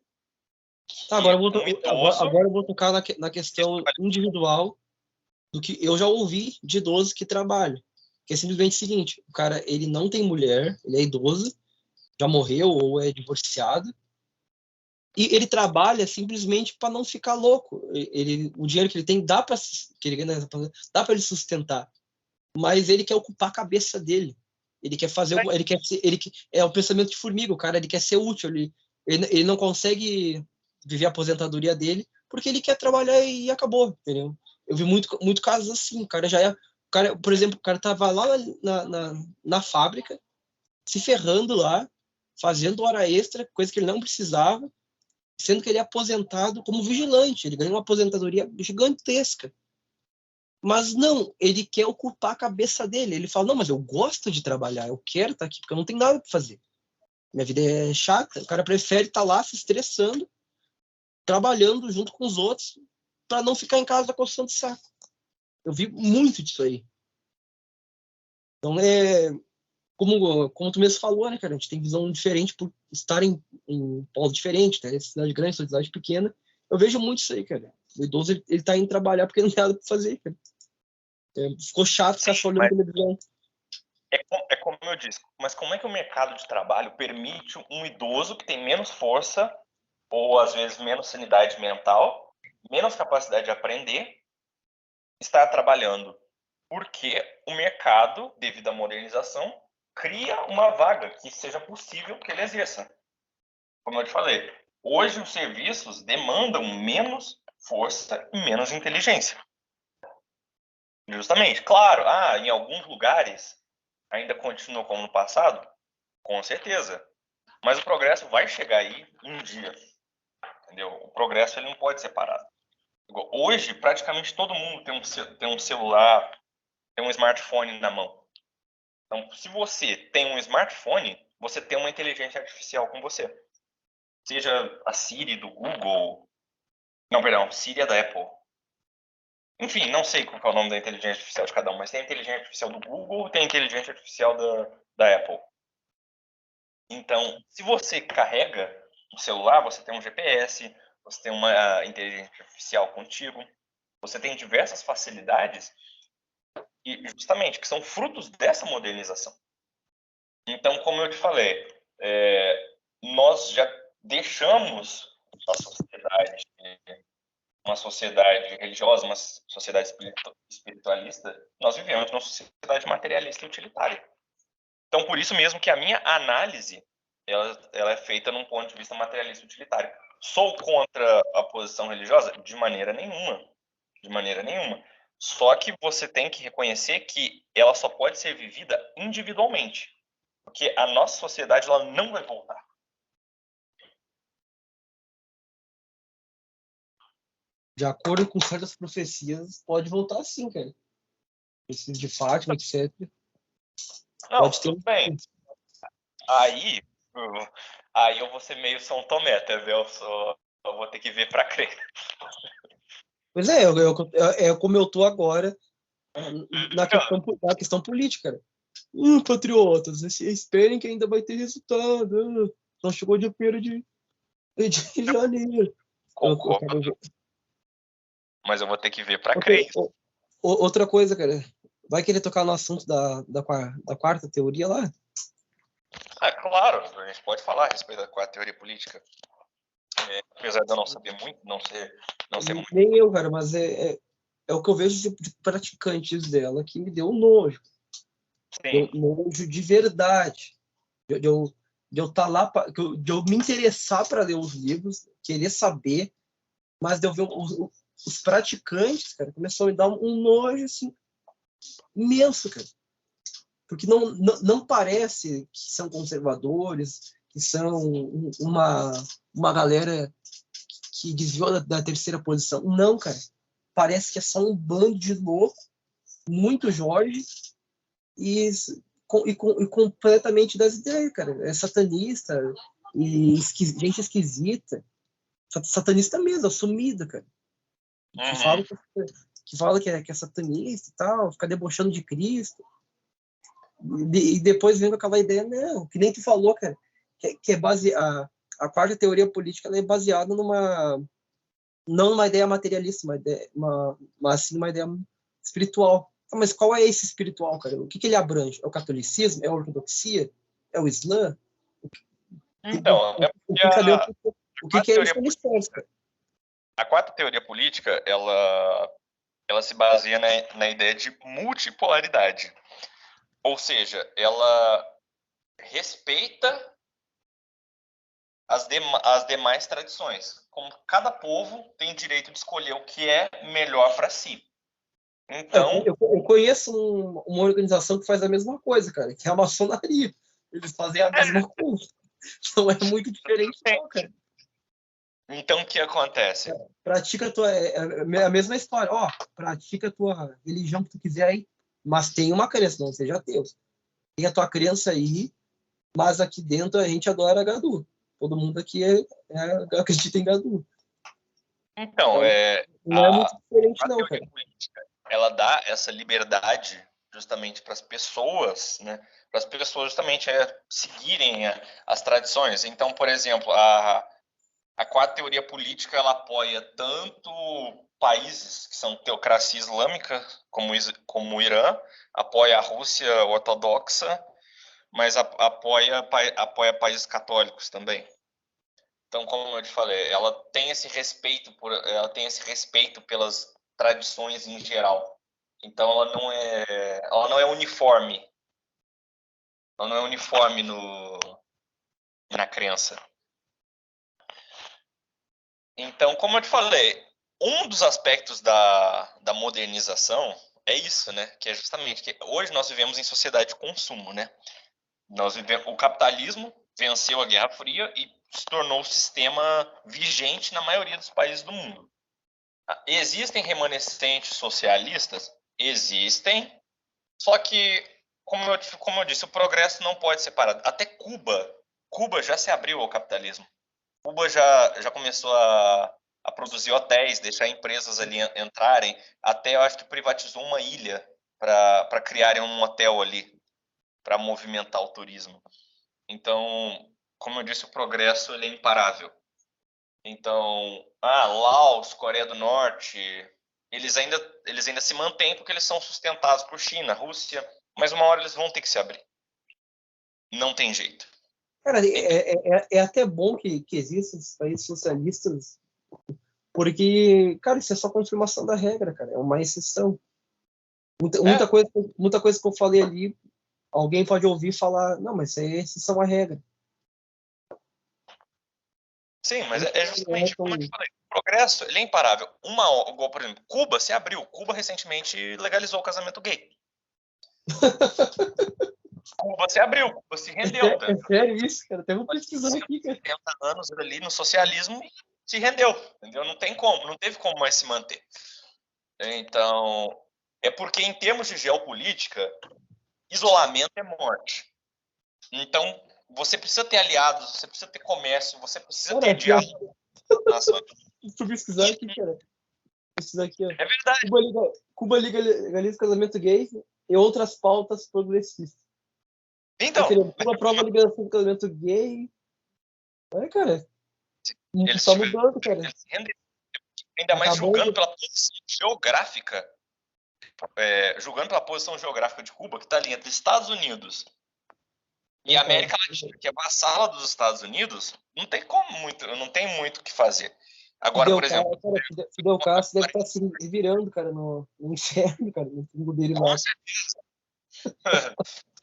Speaker 2: Tá,
Speaker 3: que um idoso...
Speaker 2: agora eu vou tocar na questão individual do que eu já ouvi de idosos que trabalham. Que é simplesmente o seguinte, o cara, ele não tem mulher, ele é idoso, já morreu ou é divorciado, e ele trabalha simplesmente para não ficar louco. O dinheiro que ele tem dá para ele sustentar, mas ele quer ocupar a cabeça dele. Ele quer fazer, é o pensamento de formiga, o cara, ele quer ser útil, ele não consegue viver a aposentadoria dele porque ele quer trabalhar e acabou, entendeu? Eu vi muito casos assim, o cara já é, o cara, por exemplo, o cara tava lá na fábrica, se ferrando lá, fazendo hora extra, coisa que ele não precisava, sendo que ele é aposentado como vigilante, ele ganha uma aposentadoria gigantesca. Mas não, ele quer ocupar a cabeça dele. Ele fala, não, mas eu gosto de trabalhar, eu quero estar aqui, porque eu não tenho nada para fazer. Minha vida é chata. O cara prefere estar lá se estressando, trabalhando junto com os outros, para não ficar em casa coçando o saco. Eu vi muito disso aí. Então, como tu mesmo falou, né, cara? A gente tem visão diferente por estar em polos diferentes, né? Cidade grande, cidade pequena. Eu vejo muito isso aí, cara. O idoso, ele tá indo trabalhar porque não tem nada para fazer, cara. Ficou chato ficar só olhando televisão.
Speaker 3: É como eu disse, mas como é que o mercado de trabalho permite um idoso que tem menos força, ou às vezes menos sanidade mental, menos capacidade de aprender, estar trabalhando? Porque o mercado, devido à modernização, cria uma vaga que seja possível que ele exerça. Como eu te falei, hoje os serviços demandam menos força e menos inteligência. Justamente, claro, em alguns lugares ainda continua como no passado, com certeza. Mas o progresso vai chegar aí um dia, entendeu? O progresso ele não pode ser parado. Hoje, praticamente todo mundo tem um celular, tem um smartphone na mão. Então, se você tem um smartphone, você tem uma inteligência artificial com você. Seja a Siri do Google... Não, perdão, Siri é da Apple. Enfim, não sei qual é o nome da inteligência artificial de cada um, mas tem a inteligência artificial do Google e tem a inteligência artificial da Apple. Então, se você carrega o celular, você tem um GPS, você tem uma inteligência artificial contigo, você tem diversas facilidades e justamente que são frutos dessa modernização. Então, como eu te falei, nós já deixamos a sociedade, uma sociedade religiosa, uma sociedade espiritualista, nós vivemos numa sociedade materialista e utilitária. Então, por isso mesmo que a minha análise ela é feita num ponto de vista materialista e utilitário. Sou contra a posição religiosa? De maneira nenhuma. De maneira nenhuma. Só que você tem que reconhecer que ela só pode ser vivida individualmente. Porque a nossa sociedade ela não vai voltar.
Speaker 2: De acordo com certas profecias, pode voltar sim, cara. Preciso de Fátima, etc.
Speaker 3: Não,
Speaker 2: Pode ter.
Speaker 3: tudo bem. Aí eu vou ser meio São Tomé, entendeu? Eu vou ter que ver para crer.
Speaker 2: Pois é, é como eu tô agora na questão política, cara. Patriotas, esperem que ainda vai ter resultado. Não chegou dia 1º de janeiro.
Speaker 3: Concordo, mas eu vou ter que ver para crer.
Speaker 2: Outra coisa, cara. Vai querer tocar no assunto da quarta teoria lá?
Speaker 3: Claro, a gente pode falar a respeito da quarta teoria política. Apesar de eu não saber muito, não ser muito.
Speaker 2: Nem eu, cara, mas é o que eu vejo de praticantes dela que me deu um nojo.
Speaker 3: Sim.
Speaker 2: Deu nojo de verdade. De eu estar lá, de eu me interessar para ler os livros, querer saber, mas de eu ver os praticantes, cara, começou a me dar um nojo assim, imenso, cara. Porque não parece que são conservadores, que são uma galera que desviou da terceira posição. Não, cara. Parece que é só um bando de louco, muito Jorge, e completamente das ideias, cara. É satanista e gente esquisita. Satanista mesmo, assumido, cara. Que fala que é satanista e tal, fica debochando de Cristo. E depois vem com aquela ideia, não, que nem tu falou, cara, que é a quarta teoria política ela é baseada não numa ideia materialista, mas sim numa ideia espiritual. Mas qual é esse espiritual, cara? O que ele abrange? É o catolicismo? É a ortodoxia? É o Islã?
Speaker 3: Então,
Speaker 2: Tem que saber o que é isso que eles pensam.
Speaker 3: A quarta teoria política, ela se baseia na ideia de multipolaridade. Ou seja, ela respeita as demais tradições. Como cada povo tem direito de escolher o que é melhor para si. Então,
Speaker 2: eu conheço uma organização que faz a mesma coisa, cara, que é a maçonaria. Eles fazem a mesma coisa. Não é muito diferente, não, cara.
Speaker 3: Então, o que acontece?
Speaker 2: Pratica a mesma história. Ó, pratica a tua religião que tu quiser aí, mas tem uma crença, não seja Deus. Tem a tua crença aí, mas aqui dentro a gente adora Gadu. Todo mundo aqui acredita em Gadu.
Speaker 3: Então,
Speaker 2: não é muito diferente, não, cara.
Speaker 3: Política, ela dá essa liberdade justamente para as pessoas, né? Para as pessoas justamente seguirem as tradições. Então, por exemplo, a quarta teoria política ela apoia tanto países que são teocracia islâmica, como o Irã, apoia a Rússia ortodoxa, mas apoia países católicos também. Então, como eu te falei, ela tem esse respeito pelas tradições em geral. Então, ela não é uniforme. Ela não é uniforme na crença. Então, como eu te falei, um dos aspectos da modernização é isso, né? Que é justamente que hoje nós vivemos em sociedade de consumo, né? O capitalismo venceu a Guerra Fria e se tornou o sistema vigente na maioria dos países do mundo. Existem remanescentes socialistas? Existem. Só que, como eu disse, o progresso não pode ser parado. Até Cuba já se abriu ao capitalismo. Cuba já começou a produzir hotéis, deixar empresas ali entrarem. Até eu acho que privatizou uma ilha para criarem um hotel ali, para movimentar o turismo. Então, como eu disse, o progresso ele é imparável. Então, Laos, Coreia do Norte, eles ainda se mantêm porque eles são sustentados por China, Rússia, mas uma hora eles vão ter que se abrir. Não tem jeito.
Speaker 2: Cara, é até bom que existam esses países socialistas, porque, cara, isso é só confirmação da regra, cara. É uma exceção. Muita coisa que eu falei ali, alguém pode ouvir e falar, não, mas isso é exceção à regra.
Speaker 3: Sim, mas é justamente como eu te falei. O progresso, ele é imparável. Igual, por exemplo, Cuba se abriu. Cuba recentemente legalizou o casamento gay. Cuba se abriu, Cuba se rendeu.
Speaker 2: É sério isso, cara? Até vou pesquisar aqui, cara.
Speaker 3: 70 anos ali no socialismo e se rendeu, entendeu? Não tem como, não teve como mais se manter. Então, é porque em termos de geopolítica, isolamento é morte. Então, você precisa ter aliados, você precisa ter comércio, você precisa ter diálogo.
Speaker 2: Vou pesquisar aqui, cara. Pesquisar aqui, ó.
Speaker 3: É verdade.
Speaker 2: Cuba legaliza casamento gay e outras pautas progressistas.
Speaker 3: Então,
Speaker 2: Cuba aprova a legalização do casamento gay. Olha, cara.
Speaker 3: Eles
Speaker 2: tá mudando, cara.
Speaker 3: Ainda mais julgando pela posição geográfica. Julgando pela posição geográfica de Cuba, que está ali entre Estados Unidos e América Latina, que é vassala dos Estados Unidos, não tem muito o que fazer. Agora, por exemplo...
Speaker 2: Fidel Castro deve estar se virando, cara, no inferno, cara, no fundo dele lá.
Speaker 3: Com certeza.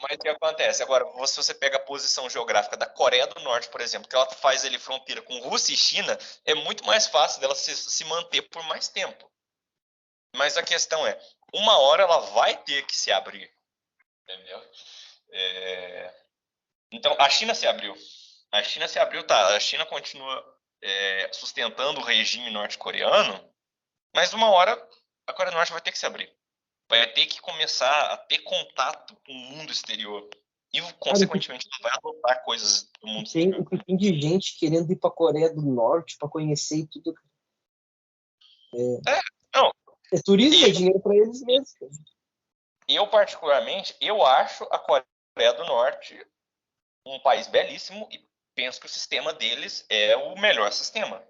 Speaker 3: Mas o que acontece? Agora, se você pega a posição geográfica da Coreia do Norte, por exemplo, que ela faz ali fronteira com Rússia e China, é muito mais fácil dela se manter por mais tempo. Mas a questão é, uma hora ela vai ter que se abrir. Entendeu? Então, a China se abriu. A China se abriu, tá. A China continua sustentando o regime norte-coreano, mas uma hora a Coreia do Norte vai ter que se abrir. Vai ter que começar a ter contato com o mundo exterior. E, consequentemente, ela vai adotar coisas do mundo exterior.
Speaker 2: Tem de gente querendo ir para a Coreia do Norte para conhecer e tudo. É turismo, é dinheiro para eles mesmos. Cara.
Speaker 3: Eu, particularmente, acho a Coreia do Norte um país belíssimo e penso que o sistema deles é o melhor sistema.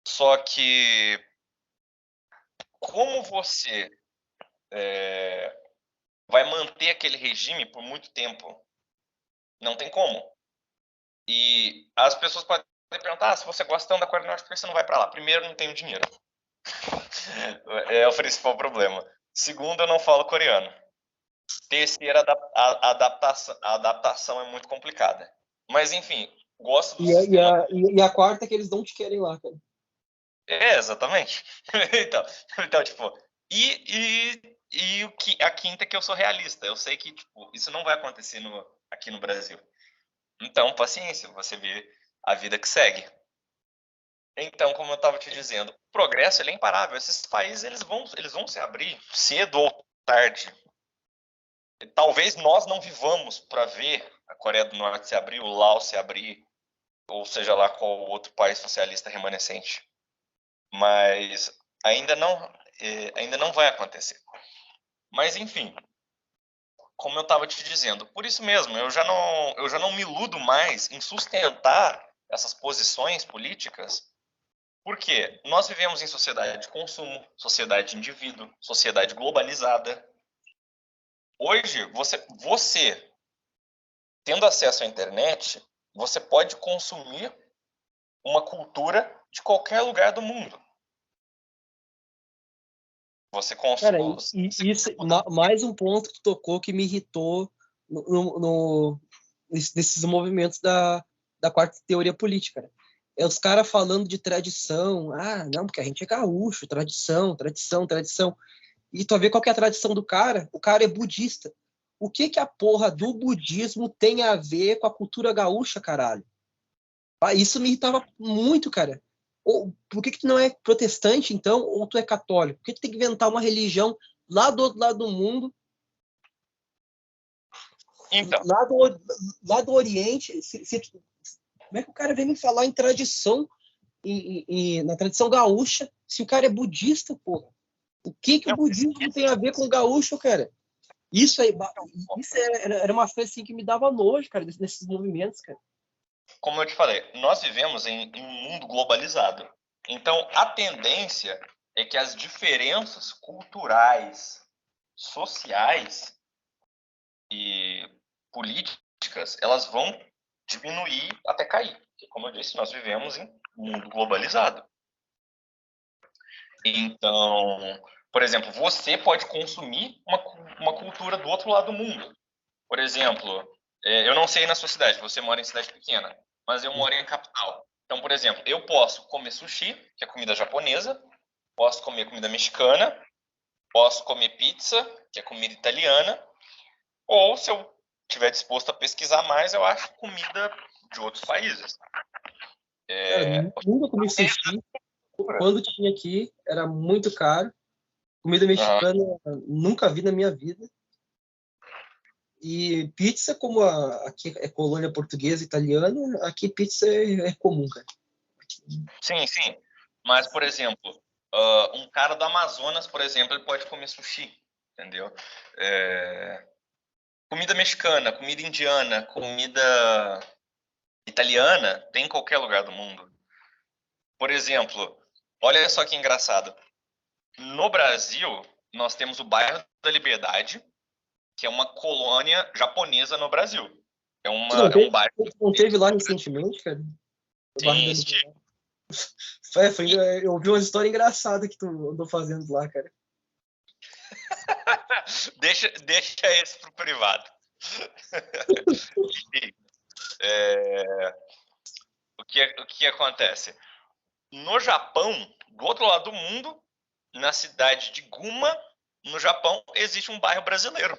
Speaker 3: Só que como você vai manter aquele regime por muito tempo? Não tem como. E as pessoas podem perguntar, se você gosta tanto da Coreia do Norte, por que você não vai para lá? Primeiro, não tenho dinheiro. É o principal problema. Segundo, eu não falo coreano. Terceiro, a adaptação é muito complicada. Mas, enfim, gosto do sistema.
Speaker 2: E a quarta é que eles não te querem lá, cara.
Speaker 3: Exatamente. Então, tipo... a quinta é que eu sou realista. Eu sei que tipo, isso não vai acontecer aqui no Brasil. Então, paciência, você vê a vida que segue. Então, como eu estava te dizendo, o progresso ele é imparável. Esses países eles vão se abrir cedo ou tarde. Talvez nós não vivamos para ver a Coreia do Norte se abrir, o Laos se abrir, ou seja lá qual outro país socialista remanescente. Mas ainda não vai acontecer. Mas, enfim, como eu estava te dizendo, por isso mesmo, eu já não me iludo mais em sustentar essas posições políticas, porque nós vivemos em sociedade de consumo, sociedade de indivíduo, sociedade globalizada. Hoje, você tendo acesso à internet, você pode consumir uma cultura de qualquer lugar do mundo. Você
Speaker 2: Cara, mais um ponto que tu tocou que me irritou nesses movimentos da quarta teoria política. Cara. É os caras falando de tradição. Ah, não, porque a gente é gaúcho, tradição. E tu vê qual que é a tradição do cara? O cara é budista. O que a porra do budismo tem a ver com a cultura gaúcha, caralho? Isso me irritava muito, cara. Por que tu não é protestante, então, ou tu é católico? Por que tu tem que inventar uma religião lá do outro lado do mundo?
Speaker 3: Então.
Speaker 2: Lá do Oriente. Como é que o cara vem me falar em tradição, na tradição gaúcha, se o cara é budista, porra? O que o budismo tem a ver com o gaúcho, cara? Isso era uma coisa assim, que me dava nojo, cara, nesses movimentos, cara.
Speaker 3: Como eu te falei, nós vivemos em um mundo globalizado. Então, a tendência é que as diferenças culturais, sociais e políticas, elas vão diminuir até cair. Porque, como eu disse, nós vivemos em um mundo globalizado. Então, por exemplo, você pode consumir uma cultura do outro lado do mundo. Por exemplo, eu não sei na sua cidade, você mora em cidade pequena, mas eu moro em capital. Então, por exemplo, eu posso comer sushi, que é comida japonesa, posso comer comida mexicana, posso comer pizza, que é comida italiana, ou se eu estiver disposto a pesquisar mais, eu acho comida de outros países.
Speaker 2: Cara, nunca comi sushi. Quando tinha aqui, era muito caro. Comida mexicana, nunca vi na minha vida. E pizza, como aqui é colônia portuguesa e italiana, aqui pizza é comum, cara.
Speaker 3: Sim, sim. Mas, por exemplo, um cara do Amazonas, por exemplo, ele pode comer sushi, entendeu? Comida mexicana, comida indiana, comida italiana, tem em qualquer lugar do mundo. Por exemplo, olha só que engraçado. No Brasil, nós temos o bairro da Liberdade, que é uma colônia japonesa no Brasil. É um bairro.
Speaker 2: Não teve lá recentemente, cara? O bairro da Liberdade. Eu ouvi uma história engraçada que tu andou fazendo lá, cara.
Speaker 3: deixa esse pro privado. Enfim, o que acontece? No Japão, do outro lado do mundo, na cidade de Guma, no Japão, existe um bairro brasileiro,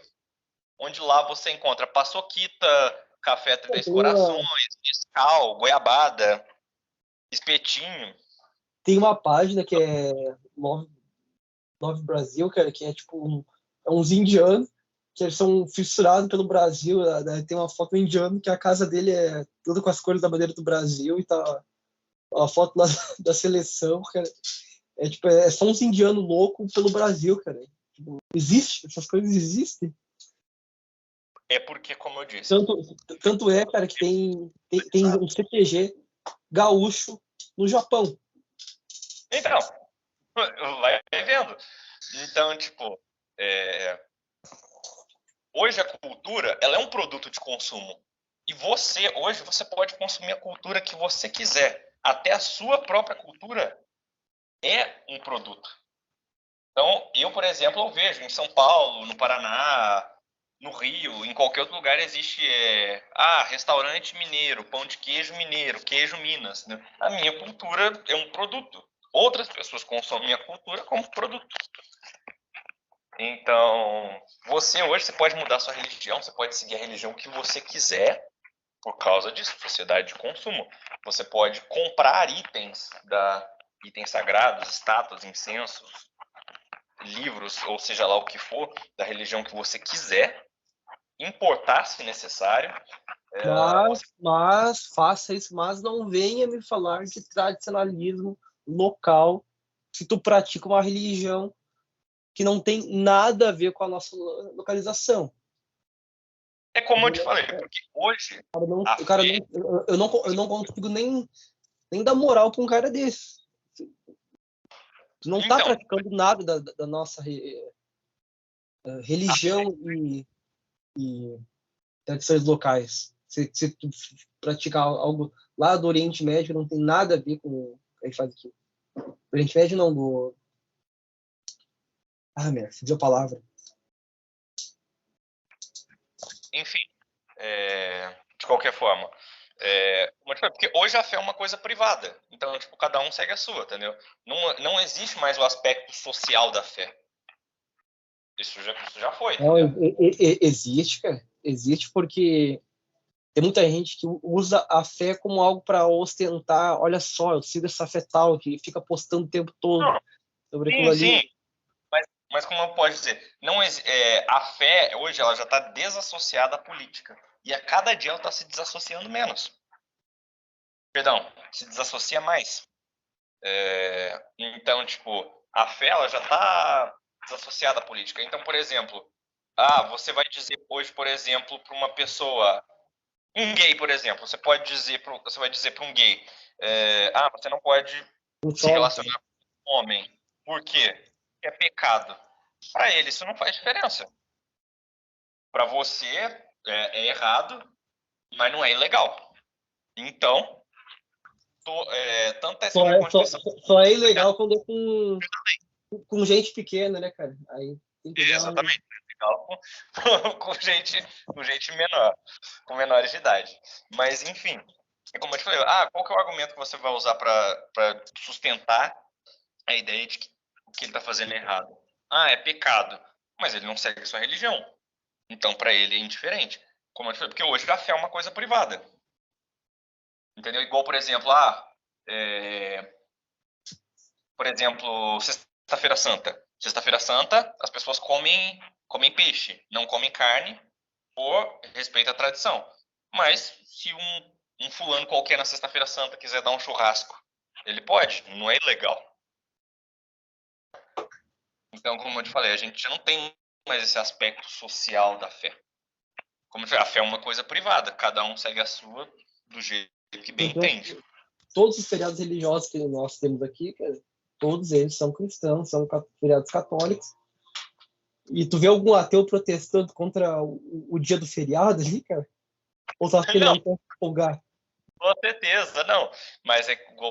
Speaker 3: onde lá você encontra paçoquita, café Três Corações, Nescau, goiabada, espetinho.
Speaker 2: Tem uma página que é Love Brasil, cara, que é tipo uns indianos que eles são fissurados pelo Brasil. Tem uma foto do indiano que a casa dele é toda com as cores da bandeira do Brasil e tá a foto lá da seleção, cara. É só uns indianos loucos pelo Brasil, cara. Tipo, existe? Essas coisas existem?
Speaker 3: É porque, como eu disse...
Speaker 2: Tanto é, cara, que tem um CTG gaúcho no Japão.
Speaker 3: Então, vai vendo. Então, tipo, hoje a cultura, ela é um produto de consumo. E hoje, você pode consumir a cultura que você quiser. Até a sua própria cultura é um produto. Então, eu, por exemplo, eu vejo em São Paulo, no Paraná, no Rio, em qualquer outro lugar existe restaurante mineiro, pão de queijo mineiro, queijo Minas. Né? A minha cultura é um produto. Outras pessoas consomem a cultura como produto. Então, hoje você pode mudar sua religião, você pode seguir a religião que você quiser por causa disso, sociedade de consumo. Você pode comprar itens sagrados, estátuas, incensos, livros, ou seja lá o que for, da religião que você quiser, importar se necessário.
Speaker 2: Mas faça isso, mas não venha me falar de tradicionalismo local se tu pratica uma religião que não tem nada a ver com a nossa localização.
Speaker 3: É como eu te falei, porque hoje...
Speaker 2: Eu não consigo nem dar moral para um cara desse. Tu não tá praticando nada da nossa religião e tradições locais. Se tu praticar algo lá do Oriente Médio, não tem nada a ver com o que a gente faz aqui. Do Oriente Médio não, do... merda, fugiu a palavra.
Speaker 3: Enfim, de qualquer forma, porque hoje a fé é uma coisa privada, então tipo, cada um segue a sua, entendeu? Não existe mais o aspecto social da fé. Isso já foi.
Speaker 2: Não, existe, cara. Existe porque tem muita gente que usa a fé como algo para ostentar. Olha só, eu sigo essa fé tal, que fica postando o tempo todo sobre aquilo ali.
Speaker 3: Sim. Mas como eu posso dizer, a fé hoje ela já está desassociada à política. E a cada dia ela está se desassociando menos. Perdão, se desassocia mais. Então, tipo, a fé ela já está desassociada à política. Então, por exemplo, você vai dizer hoje, por exemplo, para uma pessoa, um gay, por exemplo, você vai dizer para um gay, você não pode se relacionar com o homem. Por quê? É pecado. Para ele isso não faz diferença. Para você é errado, mas não é ilegal. Então, tanto está escrito na Constituição.
Speaker 2: Só é ilegal quando é com gente pequena, né, cara? Aí tem que dar...
Speaker 3: Exatamente. Legal com gente menor, com menores de idade. Mas, enfim, como eu te falei, qual que é o argumento que você vai usar para sustentar a ideia de que o que ele está fazendo é errado? É pecado. Mas ele não segue a sua religião. Então, para ele é indiferente. Como eu te falei, porque hoje a fé é uma coisa privada. Entendeu? Igual, por exemplo, Sexta-feira Santa. Sexta-feira Santa, as pessoas comem peixe, não comem carne, por respeito à tradição. Mas, se um fulano qualquer na Sexta-feira Santa quiser dar um churrasco, ele pode, não é ilegal. Então, como eu te falei, a gente já não tem mais esse aspecto social da fé. Como eu te falei, a fé é uma coisa privada, cada um segue a sua do jeito que bem entende.
Speaker 2: Todos os feriados religiosos que nós temos aqui, cara, todos eles são cristãos, são feriados católicos. E tu vê algum ateu protestando contra o dia do feriado ali, cara? Ou tu acha que ele não quer folgar?
Speaker 3: Com certeza, não. Mas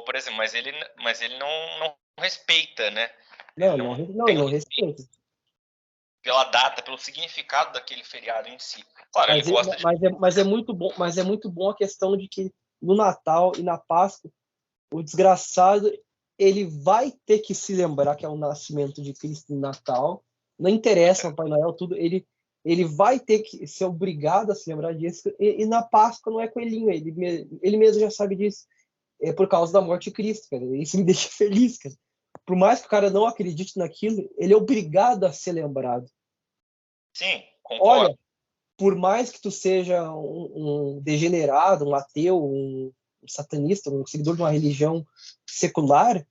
Speaker 3: por exemplo, mas ele não respeita, né?
Speaker 2: Não, ele não respeita.
Speaker 3: Pela data, pelo significado daquele feriado em si. Claro,
Speaker 2: ele gosta mas é muito bom a questão de que no Natal e na Páscoa, o desgraçado, ele vai ter que se lembrar que é o nascimento de Cristo no Natal. Não interessa, Papai Noel, tudo. Ele vai ter que ser obrigado a se lembrar disso. E na Páscoa não é coelhinho, ele mesmo já sabe disso. É por causa da morte de Cristo, cara. Isso me deixa feliz, cara. Por mais que o cara não acredite naquilo, ele é obrigado a ser lembrado.
Speaker 3: Sim, concordo.
Speaker 2: Olha, por mais que tu seja um degenerado, um ateu, um satanista, um seguidor de uma religião secular,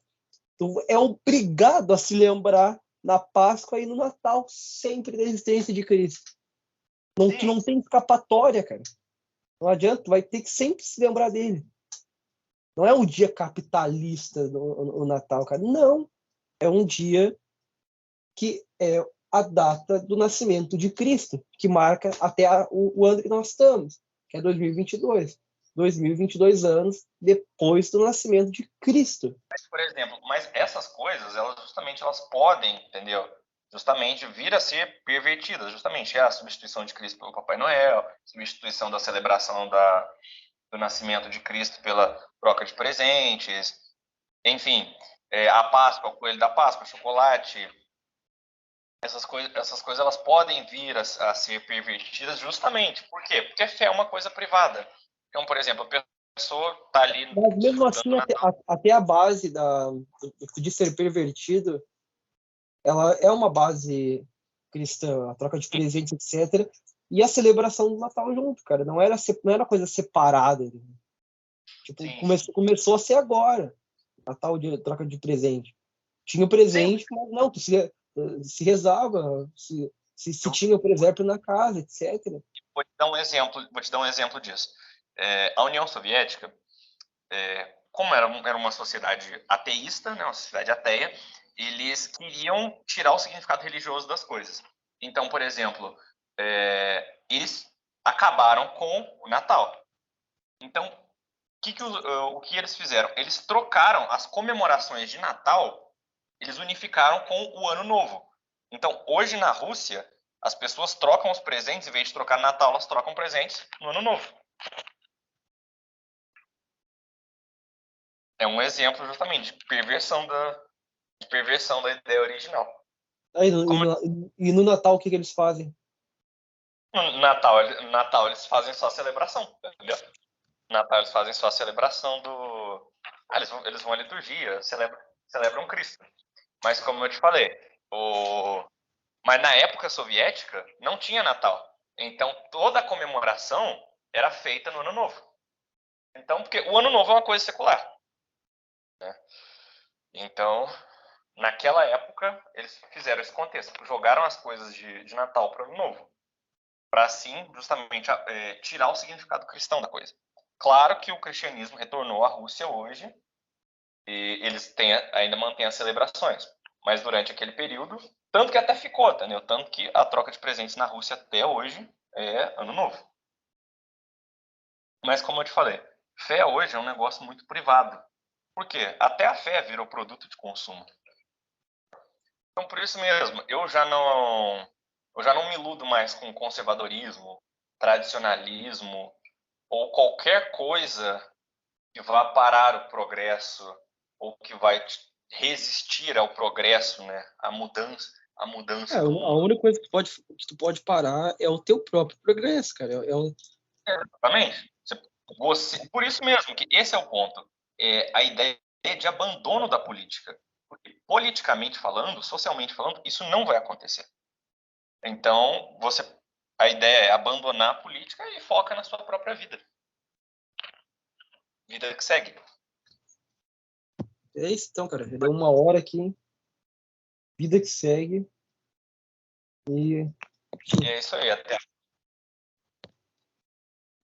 Speaker 2: tu é obrigado a se lembrar na Páscoa e no Natal sempre da existência de Cristo. Tu não tem escapatória, cara. Não adianta, tu vai ter que sempre se lembrar dele. Não é um dia capitalista no Natal, cara. Não. É um dia que é a data do nascimento de Cristo, que marca até o ano que nós estamos, que é 2022. 2022 anos depois do nascimento de Cristo.
Speaker 3: Mas, por exemplo, essas coisas, elas podem, entendeu? Justamente vir a ser pervertidas, justamente a substituição de Cristo pelo Papai Noel, substituição da celebração do nascimento de Cristo pela troca de presentes, enfim, a Páscoa, o coelho da Páscoa, o chocolate. Essas coisas elas podem vir a ser pervertidas justamente. Por quê? Porque a fé é uma coisa privada. Então, por exemplo, a pessoa está ali...
Speaker 2: Mas mesmo assim, até a base de ser pervertido, ela é uma base cristã, a troca de presentes, etc. E a celebração do Natal junto, cara. Não era coisa separada. Tipo, começou a ser agora. Natal de troca de presente. Tinha o presente, mas não, tu se rezava, se tinha o presépio na casa, etc.
Speaker 3: Vou te dar um exemplo disso. A União Soviética, como era uma sociedade ateísta, né, uma sociedade ateia, eles queriam tirar o significado religioso das coisas. Então, por exemplo, eles acabaram com o Natal. Então, o que eles fizeram? Eles trocaram as comemorações de Natal, eles unificaram com o Ano Novo. Então, hoje na Rússia, as pessoas trocam os presentes, em vez de trocar no Natal, elas trocam presentes no Ano Novo. É um exemplo justamente de perversão da ideia original.
Speaker 2: E no Natal, o que eles fazem?
Speaker 3: No Natal eles fazem só a celebração, entendeu? No Natal eles fazem só a celebração do... eles vão à liturgia, celebram Cristo. Mas como eu te falei, mas na época soviética não tinha Natal. Então toda a comemoração era feita no Ano Novo. Então, porque o Ano Novo é uma coisa secular, né? Então, naquela época, eles fizeram esse contexto, jogaram as coisas de Natal para o Ano Novo, para assim, justamente, tirar o significado cristão da coisa. Claro que o cristianismo retornou à Rússia hoje, E eles ainda mantêm as celebrações. Mas durante aquele período, tanto que até ficou, entendeu? Tanto que a troca de presentes na Rússia até hoje é Ano Novo. Mas como eu te falei, fé hoje é um negócio muito privado. Por quê? Até a fé virou produto de consumo. Então, por isso mesmo, eu já não me iludo mais com conservadorismo, tradicionalismo ou qualquer coisa que vá parar o progresso ou que vai resistir ao progresso, né? A mudança do
Speaker 2: A
Speaker 3: mundo.
Speaker 2: única coisa que tu pode parar é o teu próprio progresso, cara.
Speaker 3: Exatamente. Por isso mesmo que esse é o ponto. A ideia de abandono da política. Porque, politicamente falando, socialmente falando, isso não vai acontecer. Então, a ideia é abandonar a política e foca na sua própria vida. Vida que segue.
Speaker 2: É isso então, cara. Já deu 1 hora aqui. Vida que segue. E
Speaker 3: E é isso aí. Até